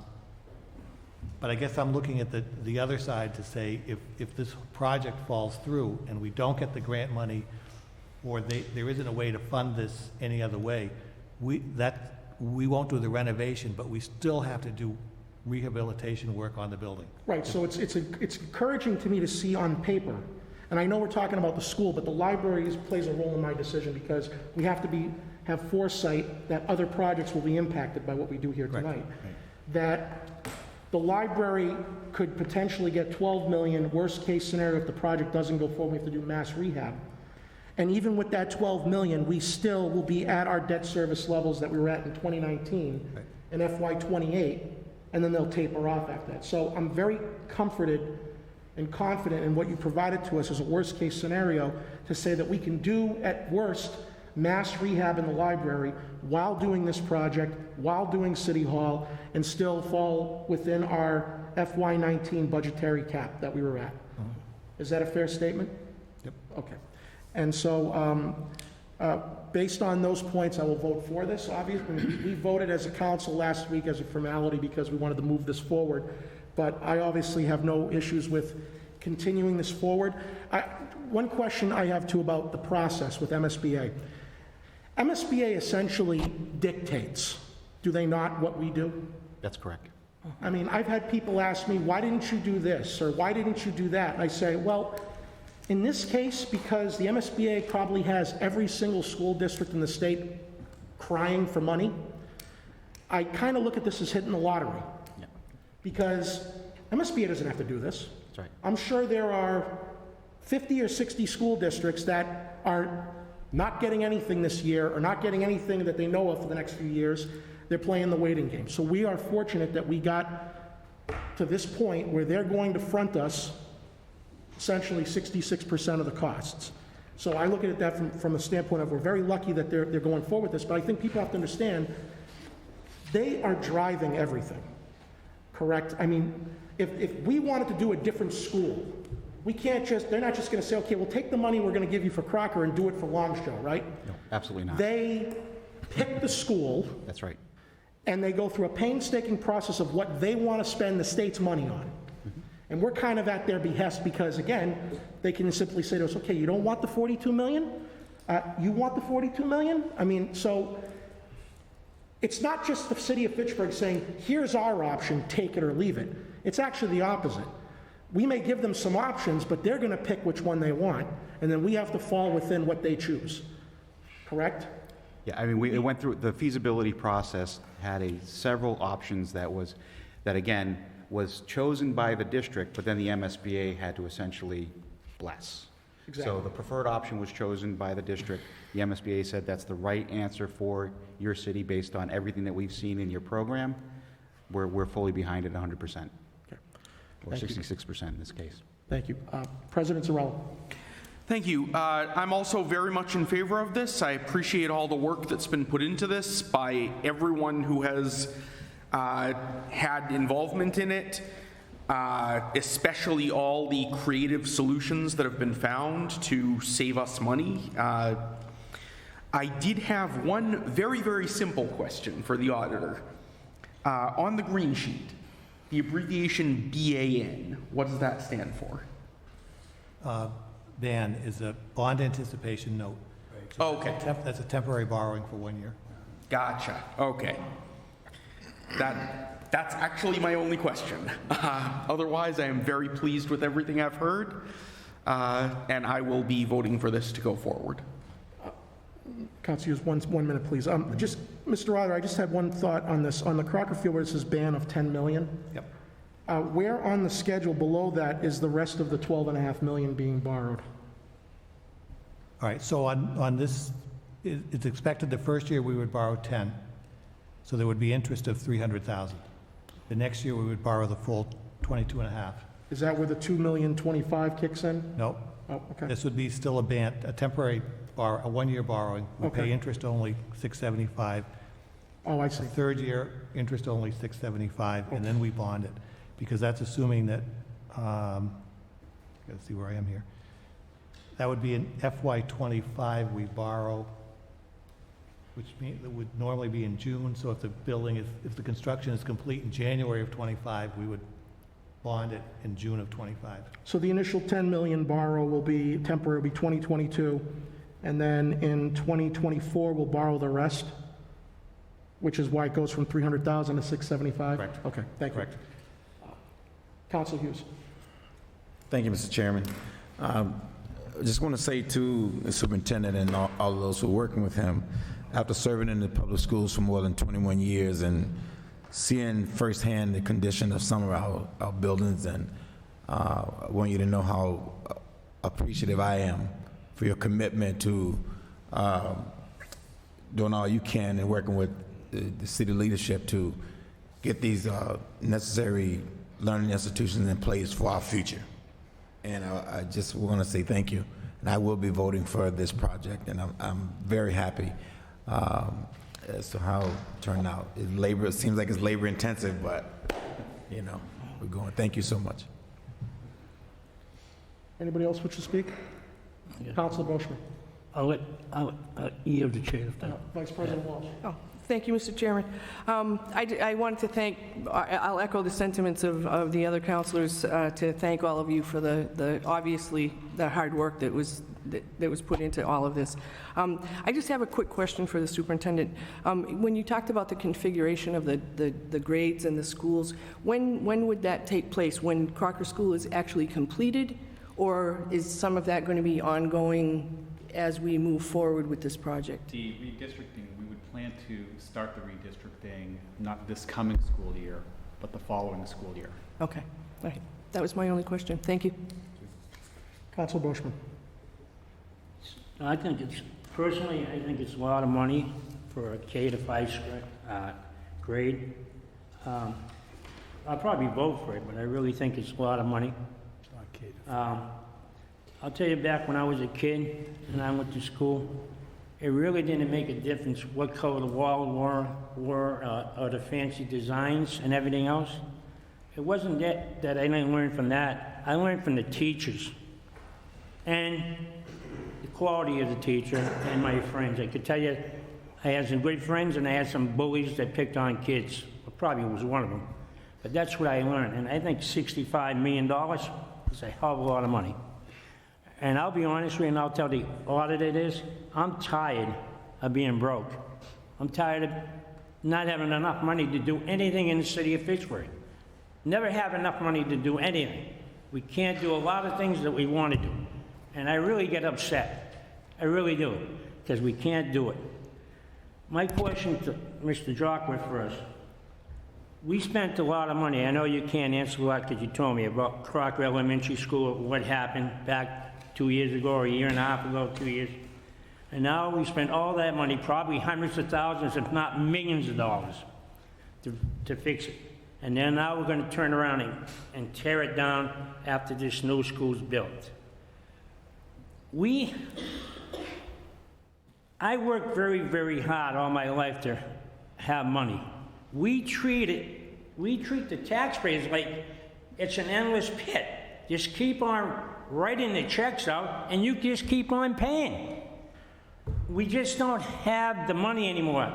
I guess I'm looking at the other side to say, if this project falls through and we don't get the grant money, or there isn't a way to fund this any other way, we won't do the renovation, but we still have to do rehabilitation work on the building. Right, so it's encouraging to me to see on paper, and I know we're talking about the school, but the library plays a role in my decision because we have to have foresight that other projects will be impacted by what we do here Right, tonight. right. That the library could potentially get 12 million, worst case scenario, if the project doesn't go forward, we have to do mass rehab. And even with that 12 million, we still will be at our debt service levels that we were at in 2019 Right. in FY '28, and then they'll taper off after that. So I'm very comforted and confident in what you provided to us as a worst-case scenario to say that we can do, at worst, mass rehab in the library while doing this project, while doing City Hall, and still fall within our FY '19 budgetary cap that we were at. Is that a fair statement? Yep. Okay. And so, based on those points, I will vote for this. Obviously, we voted as a council last week as a formality because we wanted to move this forward, but I obviously have no issues with continuing this forward. One question I have too about the process with MSBA. MSBA essentially dictates, do they not, what we do? That's correct. I mean, I've had people ask me, why didn't you do this, or why didn't you do that? And I say, well, in this case, because the MSBA probably has every single school district in the state crying for money, I kind of look at this as hitting the lottery. Yeah, Because MSBA doesn't have to do this. that's right. I'm sure there are 50 or 60 school districts that are not getting anything this year, or not getting anything that they know of for the next few years. They're playing the waiting game. So we are fortunate that we got to this point where they're going to front us essentially 66% of the costs. So I look at that from a standpoint of we're very lucky that they're going forward with this, but I think people have to understand they are driving everything, correct? I mean, if we wanted to do a different school, we can't they're not just gonna say, okay, we'll take the money we're gonna give you for Crocker and do it for Longshore, right? No, absolutely not. They pick the school, That's right. and they go through a painstaking process of what they want to spend the state's money on. And we're kind of at their behest because, again, they can simply say to us, okay, you don't want the 42 million? You want the 42 million? I mean, so it's not just the city of Fitchburg saying, here's our option, take it or leave it. It's actually the opposite. We may give them some options, but they're going to pick which one they want, and then we have to fall within what they choose. Correct? Yeah, I mean, it went through, the feasibility process had several options that again, was chosen by the district, but then the MSBA had to essentially bless. Exactly. So the preferred option was chosen by the district. The MSBA said that's the right answer for your city based on everything that we've seen in your program. We're fully behind it 100%. Okay. Or Thank you. 66% in this case. Thank you. President Zarella. Thank you. I'm also very much in favor of this. I appreciate all the work that's been put into this by everyone who has had involvement in it, especially all the creative solutions that have been found to save us money. I did have one very, very simple question for the auditor. On the green sheet, the abbreviation BAN, what does that stand for? BAN is a bond anticipation note. So Okay. That's a temporary borrowing for 1 year. Gotcha. Okay. That's actually my only question. Otherwise, I am very pleased with everything I've heard, and I will be voting for this to go forward. Council, use one minute, please. Just, Mr. Auditor, I just had one thought on this. On the Crocker Field where it says ban of 10 million, Yep. where on the schedule below that is the rest of the 12.5 million being borrowed? All right, so on this, it's expected the first year we would borrow 10, so there would be interest of 300,000. The next year, we would borrow the full 22.5. Is that where the 2,025,000 kicks in? No, Oh, okay. this would be still a temporary a 1-year borrowing. We pay Okay. interest only 675. Oh, I see. The third year, interest only 675, and then we bond it, because that's assuming that, gotta see where I am here. That would be in FY '25, we borrow, which means, it would normally be in June, so if the construction is complete in January of '25, we would bond it in June of '25. So the initial 10 million borrow will be temporary, will be 2022, and then in 2024, we'll borrow the rest? which is why it goes from 300,000 to 675? Correct. Okay, thank you. Correct. Council Hughes. Thank you, Mr. Chairman. I just want to say to the superintendent and all of those who are working with him, after serving in the public schools for more than 21 years and seeing firsthand the condition of some of our buildings, and I want you to know how appreciative I am for your commitment to doing all you can and working with the city leadership to get these necessary learning institutions in place for our future. And I just want to say thank you. And I will be voting for this project, and I'm very happy as to how it turned out. It seems like it's labor intensive, but, you know, we're going. Thank you so much. Anybody else wish to speak? Councilor Boschman. I'll yield the chair. Vice President Walsh. Oh, thank you, Mr. Chairman. I wanted to thank, I'll echo the sentiments of the other councilors to thank all of you for obviously, the hard work that was put into all of this. I just have a quick question for the superintendent. When you talked about the configuration of the grades and the schools, when would that take place? When Crocker School is actually completed? Or is some of that going to be ongoing as we move forward with this project? The redistricting, we would plan to start the redistricting not this coming school year, but the following school year. Okay, all right. That was my only question. Thank you. Councilor Boschman. I think personally, I think it's a lot of money for a K to 5 grade. I'll probably vote for it, but I really think it's a lot of money. I'll tell you, back when I was a kid and I went to school, it really didn't make a difference what color the walls were or the fancy designs and everything else. It wasn't that I didn't learn from that. I learned from the teachers and the quality of the teacher and my friends. I could tell you, I had some good friends and I had some bullies that picked on kids. I probably was one of them. But that's what I learned. And I think $65 million is a hell of a lot of money. And I'll be honest with you, and I'll tell the auditor this, I'm tired of being broke. I'm tired of not having enough money to do anything in the city of Fitchburg. Never have enough money to do anything. We can't do a lot of things that we want to do. And I really get upset. I really do, because we can't do it. My question to Mr. Jockworth first. We spent a lot of money. I know you can't answer that because you told me about Crocker Elementary School, what happened back 2 years ago, or a year and a half ago, 2 years. And now we spent all that money, probably hundreds of thousands, if not millions of dollars, to fix it. And then now we're going to turn around and tear it down after this new school's built. I worked very, very hard all my life to have money. We treat the taxpayers like it's an endless pit. Just keep on writing the checks out and you just keep on paying. We just don't have the money anymore.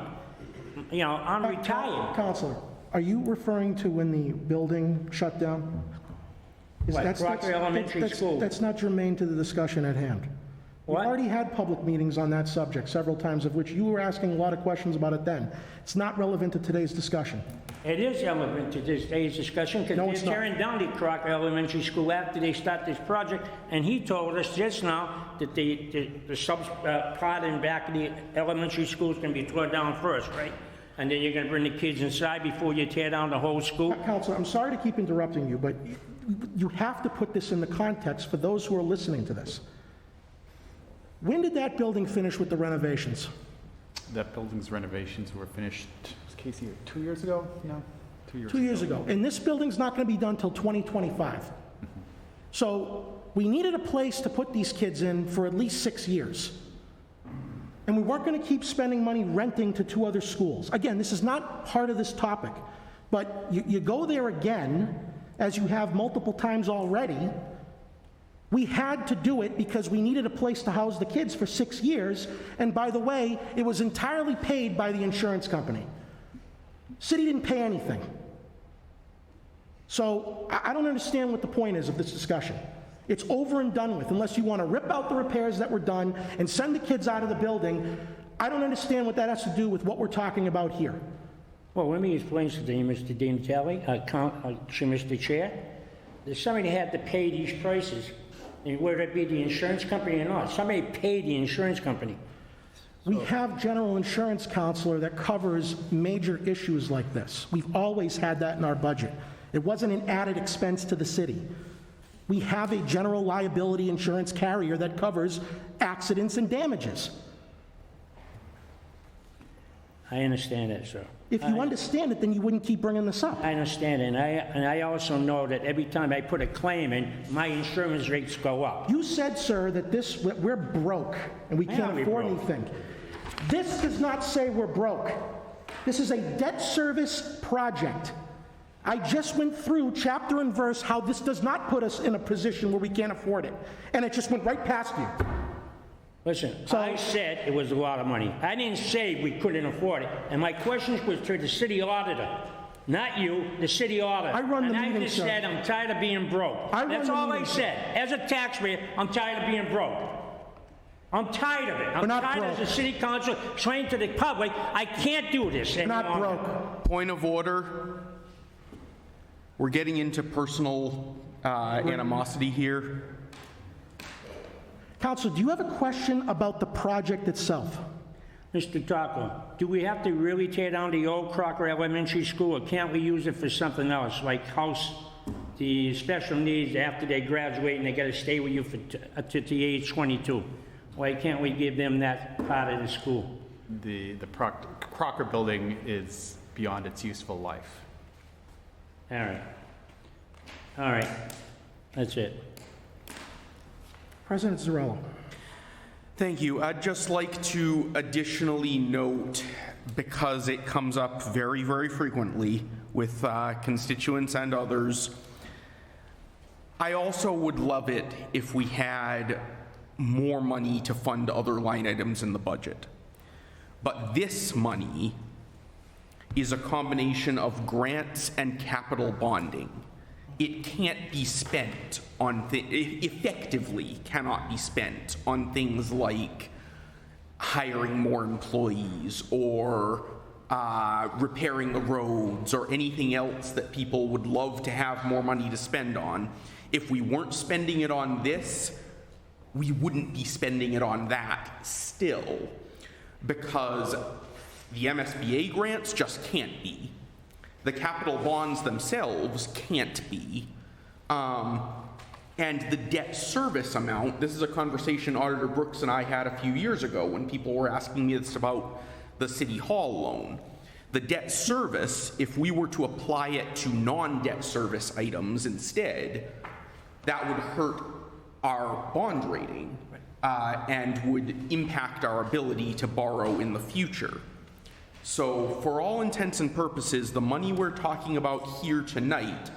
You know, I'm retired. Counselor, are you referring to when the building shut down? Crocker Elementary School. That's not germane to the discussion at hand. We've What? already had public meetings on that subject several times, of which you were asking a lot of questions about it then. It's not relevant to today's discussion. It is relevant to today's discussion because No, it's they're not. tearing down the Crocker Elementary School after they start this project. And he told us just now that the part in back of the elementary school is going to be torn down first, right? And then you're going to bring the kids inside before you tear down the whole school? Counselor, I'm sorry to keep interrupting you, but you have to put this in the context for those who are listening to this. When did that building finish with the renovations? That building's renovations were finished, was Casey, 2 years ago? Yeah, 2 years 2 years ago. And this building's not going to be done till 2025. So we needed a place to put these kids in for at least 6 years. And we weren't going to keep spending money renting to 2 other schools. Again, this is not part of this topic, but you go there again, as you have multiple times already. We had to do it because we needed a place to house the kids for 6 years, and by the way, it was entirely paid by the insurance company. City didn't pay anything. So I don't understand what the point is of this discussion. It's over and done with. Unless you want to rip out the repairs that were done and send the kids out of the building, I don't understand what that has to do with what we're talking about here. Well, let me explain something, Mr. Di Natale, Mr. Chair. There's somebody that had to pay these prices, and whether it be the insurance company or not, somebody paid the insurance company. We have general insurance, counselor, that covers major issues like this. We've always had that in our budget. It wasn't an added expense to the city. We have a general liability insurance carrier that covers accidents and damages. I understand that, sir. If you understand it, then you wouldn't keep bringing this up. I understand it, and I also know that every time I put a claim in, my insurance rates go up. You said, sir, that we're broke and we I know can't we're afford broke. anything. This does not say we're broke. This is a debt service project. I just went through chapter and verse how this does not put us in a position where we can't afford it. And it just went right past you. Listen, I said it was a lot of money. I didn't say we couldn't afford it. And my questions was to the city auditor, not you, the city auditor. I run the and meeting, I just sir. said I'm tired of being broke. I run That's the all I meeting, sir. said. As a taxpayer, I'm tired of being broke. I'm tired of it. I'm not tired broke. as a city council explaining to the public, I can't do this We're not anymore. broke. Point of order. We're getting into personal animosity here. Counselor, do you have a question about the project itself? Mr. Taco, do we have to really tear down the old Crocker Elementary School, or can't we use it for something else, like house the special needs after they graduate and they gotta stay with you for to the age 22? Why can't we give them that part of the school? The Crocker building is beyond its useful life. All right. All right. That's it. President Zarello. Thank you. I'd just like to additionally note, because it comes up very, very frequently with constituents and others, I also would love it if we had more money to fund other line items in the budget. But this money is a combination of grants and capital bonding. It can't be spent on, effectively cannot be spent on things like hiring more employees or repairing the roads or anything else that people would love to have more money to spend on. If we weren't spending it on this, we wouldn't be spending it on that still, because the MSBA grants just can't be. The capital bonds themselves can't be. And the debt service amount, this is a conversation Auditor Brooks and I had a few years ago when people were asking me this about the City Hall loan. The debt service, if we were to apply it to non-debt service items instead, that would hurt our bond rating and would impact our ability to borrow in the future. So for all intents and purposes, the money we're talking about here tonight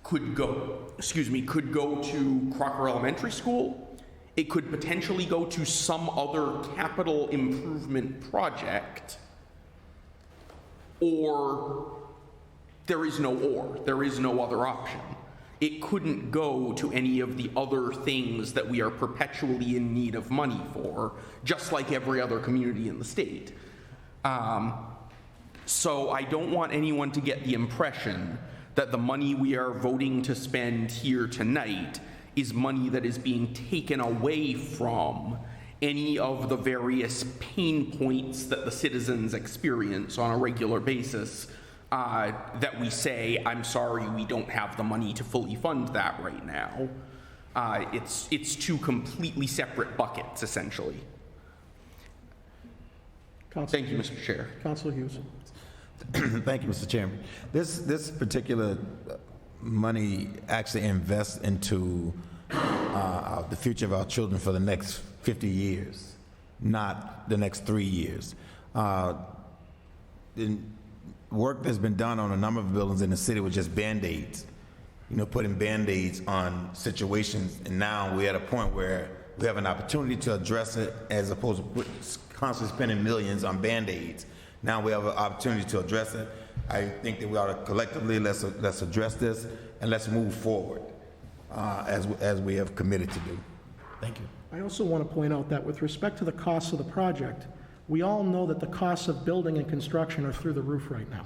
could go to Crocker Elementary School. It could potentially go to some other capital improvement project, or there is no other option. It couldn't go to any of the other things that we are perpetually in need of money for, just like every other community in the state. So I don't want anyone to get the impression that the money we are voting to spend here tonight is money that is being taken away from any of the various pain points that the citizens experience on a regular basis, that we say, I'm sorry, we don't have the money to fully fund that right now. It's two completely separate buckets, essentially. Thank you, Mr. Chair. Councilor Hughes. Thank you, Mr. Chairman. This particular money actually invests into the future of our children for the next 50 years, not the next 3 years. The work that's been done on a number of buildings in the city was just Band-Aids, putting Band-Aids on situations, and now we're at a point where we have an opportunity to address it as opposed to constantly spending millions on Band-Aids. Now we have an opportunity to address it. I think that we ought to collectively, let's address this and let's move forward as we have committed to do. Thank you. I also want to point out that with respect to the cost of the project, we all know that the costs of building and construction are through the roof right now.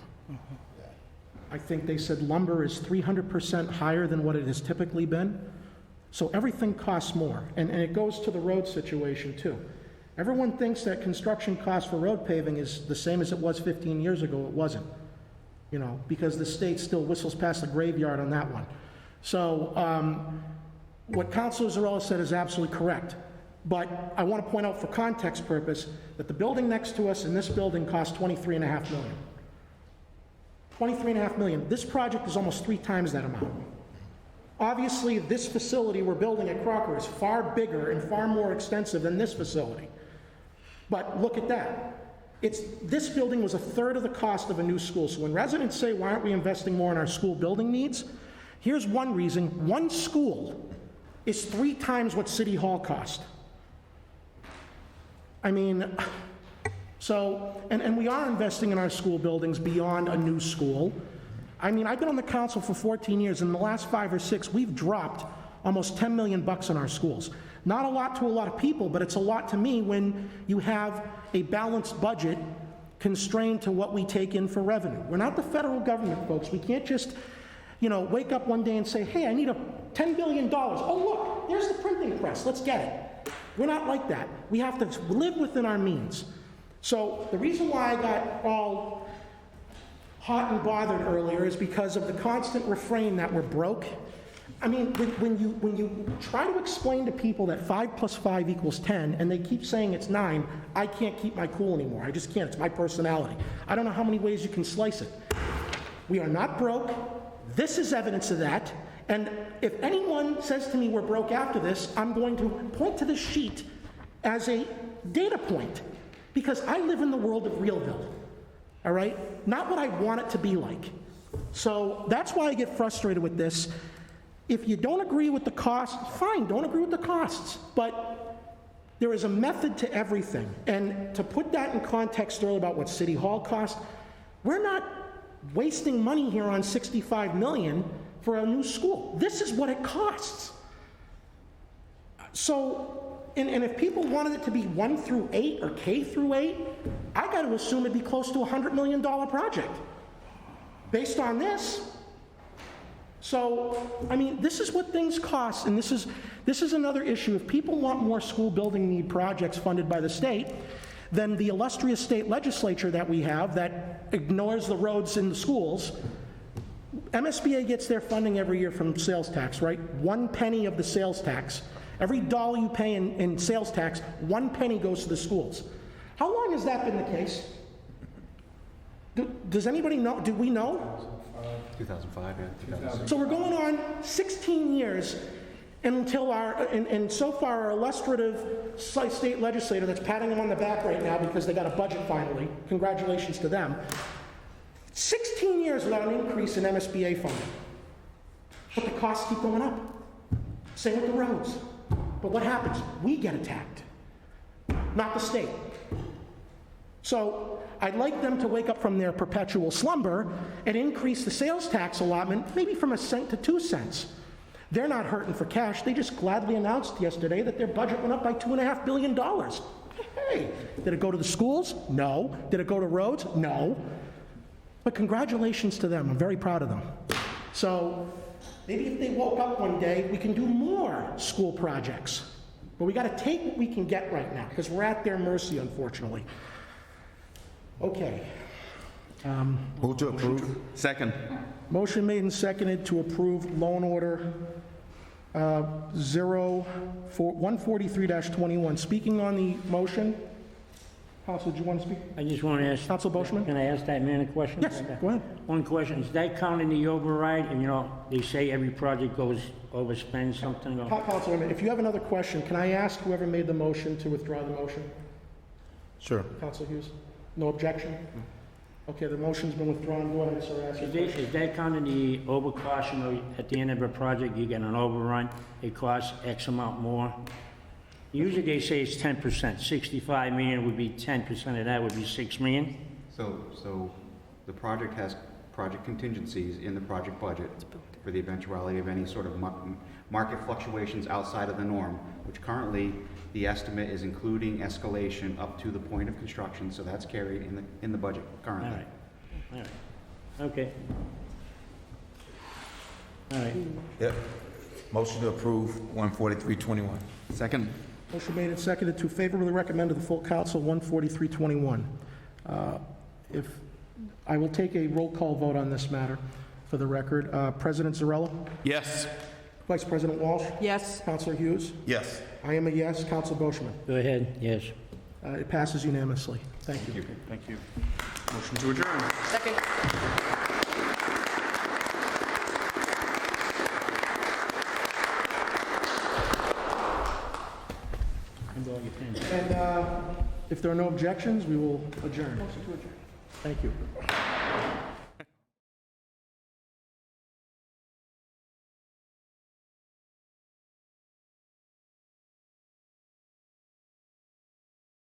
I think they said lumber is 300% higher than what it has typically been. So everything costs more, and it goes to the road situation too. Everyone thinks that construction cost for road paving is the same as it was 15 years ago. It wasn't, you know, because the state still whistles past the graveyard on that one. So what Councilor Zarella said is absolutely correct. But I want to point out for context purpose that the building next to us and this building cost $23.5 million. $23.5 million. This project is almost 3 times that amount. Obviously, this facility we're building at Crocker is far bigger and far more extensive than this facility. But look at that. This building was 1/3 of the cost of a new school. So when residents say, why aren't we investing more in our school building needs? Here's one reason. One school is 3 times what City Hall cost. I mean, so, and we are investing in our school buildings beyond a new school. I mean, I've been on the council for 14 years, and in the last 5 or 6, we've dropped almost $10 million in our schools. Not a lot to a lot of people, but it's a lot to me when you have a balanced budget constrained to what we take in for revenue. We're not the federal government, folks. We can't just, you know, wake up one day and say, hey, I need $10 billion. Oh, look, there's the printing press. Let's get it. We're not like that. We have to live within our means. So the reason why I got all hot and bothered earlier is because of the constant refrain that we're broke. I mean, when you try to explain to people that 5 + 5 = 10, and they keep saying it's 9, I can't keep my cool anymore. I just can't. It's my personality. I don't know how many ways you can slice it. We are not broke. This is evidence of that. And if anyone says to me we're broke after this, I'm going to point to this sheet as a data point, because I live in the world of Realville. All right? Not what I want it to be like. So that's why I get frustrated with this. If you don't agree with the costs, fine, don't agree with the costs. But there is a method to everything. And to put that in context earlier about what City Hall cost, we're not wasting money here on $65 million for a new school. This is what it costs. So, and if people wanted it to be 1 through 8 or K through 8, I got to assume it'd be close to a $100 million project based on this. So, I mean, this is what things cost, and this is another issue. If people want more school building need projects funded by the state, then the illustrious state legislature that we have that ignores the roads in the schools, MSBA gets their funding every year from sales tax, right? 1 penny of the sales tax. Every dollar you pay in sales tax, 1 penny goes to the schools. How long has that been the case? Does anybody know? Do we know? 2005, yeah. 2006. So we're going on 16 years until and so far our illustrative state legislator that's patting them on the back right now because they got a budget finally, congratulations to them, 16 years without an increase in MSBA funding. But the costs keep going up. Same with the roads. But what happens? We get attacked, not the state. So I'd like them to wake up from their perpetual slumber and increase the sales tax allotment maybe from 1 cent to 2 cents. They're not hurting for cash. They just gladly announced yesterday that their budget went up by $2.5 billion. Hey, did it go to the schools? No. Did it go to roads? No. But congratulations to them. I'm very proud of them. So maybe if they woke up one day, we can do more school projects. But we got to take what we can get right now because we're at their mercy, unfortunately. Okay. Move to approve. Second. Motion made and seconded to approve loan order 143-21. Speaking on the motion, Council, do you want to speak? I just want to ask... Council Boschman? Can I ask that man a question? Yes, go ahead. One question, is that counting the override? And, you know, they say every project goes overspend something. Or... Councilman, if you have another question, can I ask whoever made the motion to withdraw the motion? Sure. Council Hughes? No objection? Okay, the motion's been withdrawn. Go ahead, sir. Ask your question. Is that counting the overcost? You know, at the end of a project, you get an overrun, it costs X amount more. Usually they say it's 10%. 65 million would be 10% of that would be 6 million. So the project has project contingencies in the project budget for the eventuality of any sort of market fluctuations outside of the norm, which currently The estimate is including escalation up to the point of construction, so that's carried in the budget All currently. right, all right, okay. All right, Yep. Motion to approve 14321. Second. Motion made and seconded to favorably recommend to the full council 14321. If, I will take a roll call vote on this matter for the record. President Zarella? Yes. Vice President Walsh? Yes. Counselor Hughes? Yes. I am a yes. Counselor Boishman? go ahead, yes. It passes unanimously. Thank you. Thank you. Motion to adjourn. Second. And all your things. And if there are no objections, we will adjourn. Thank you.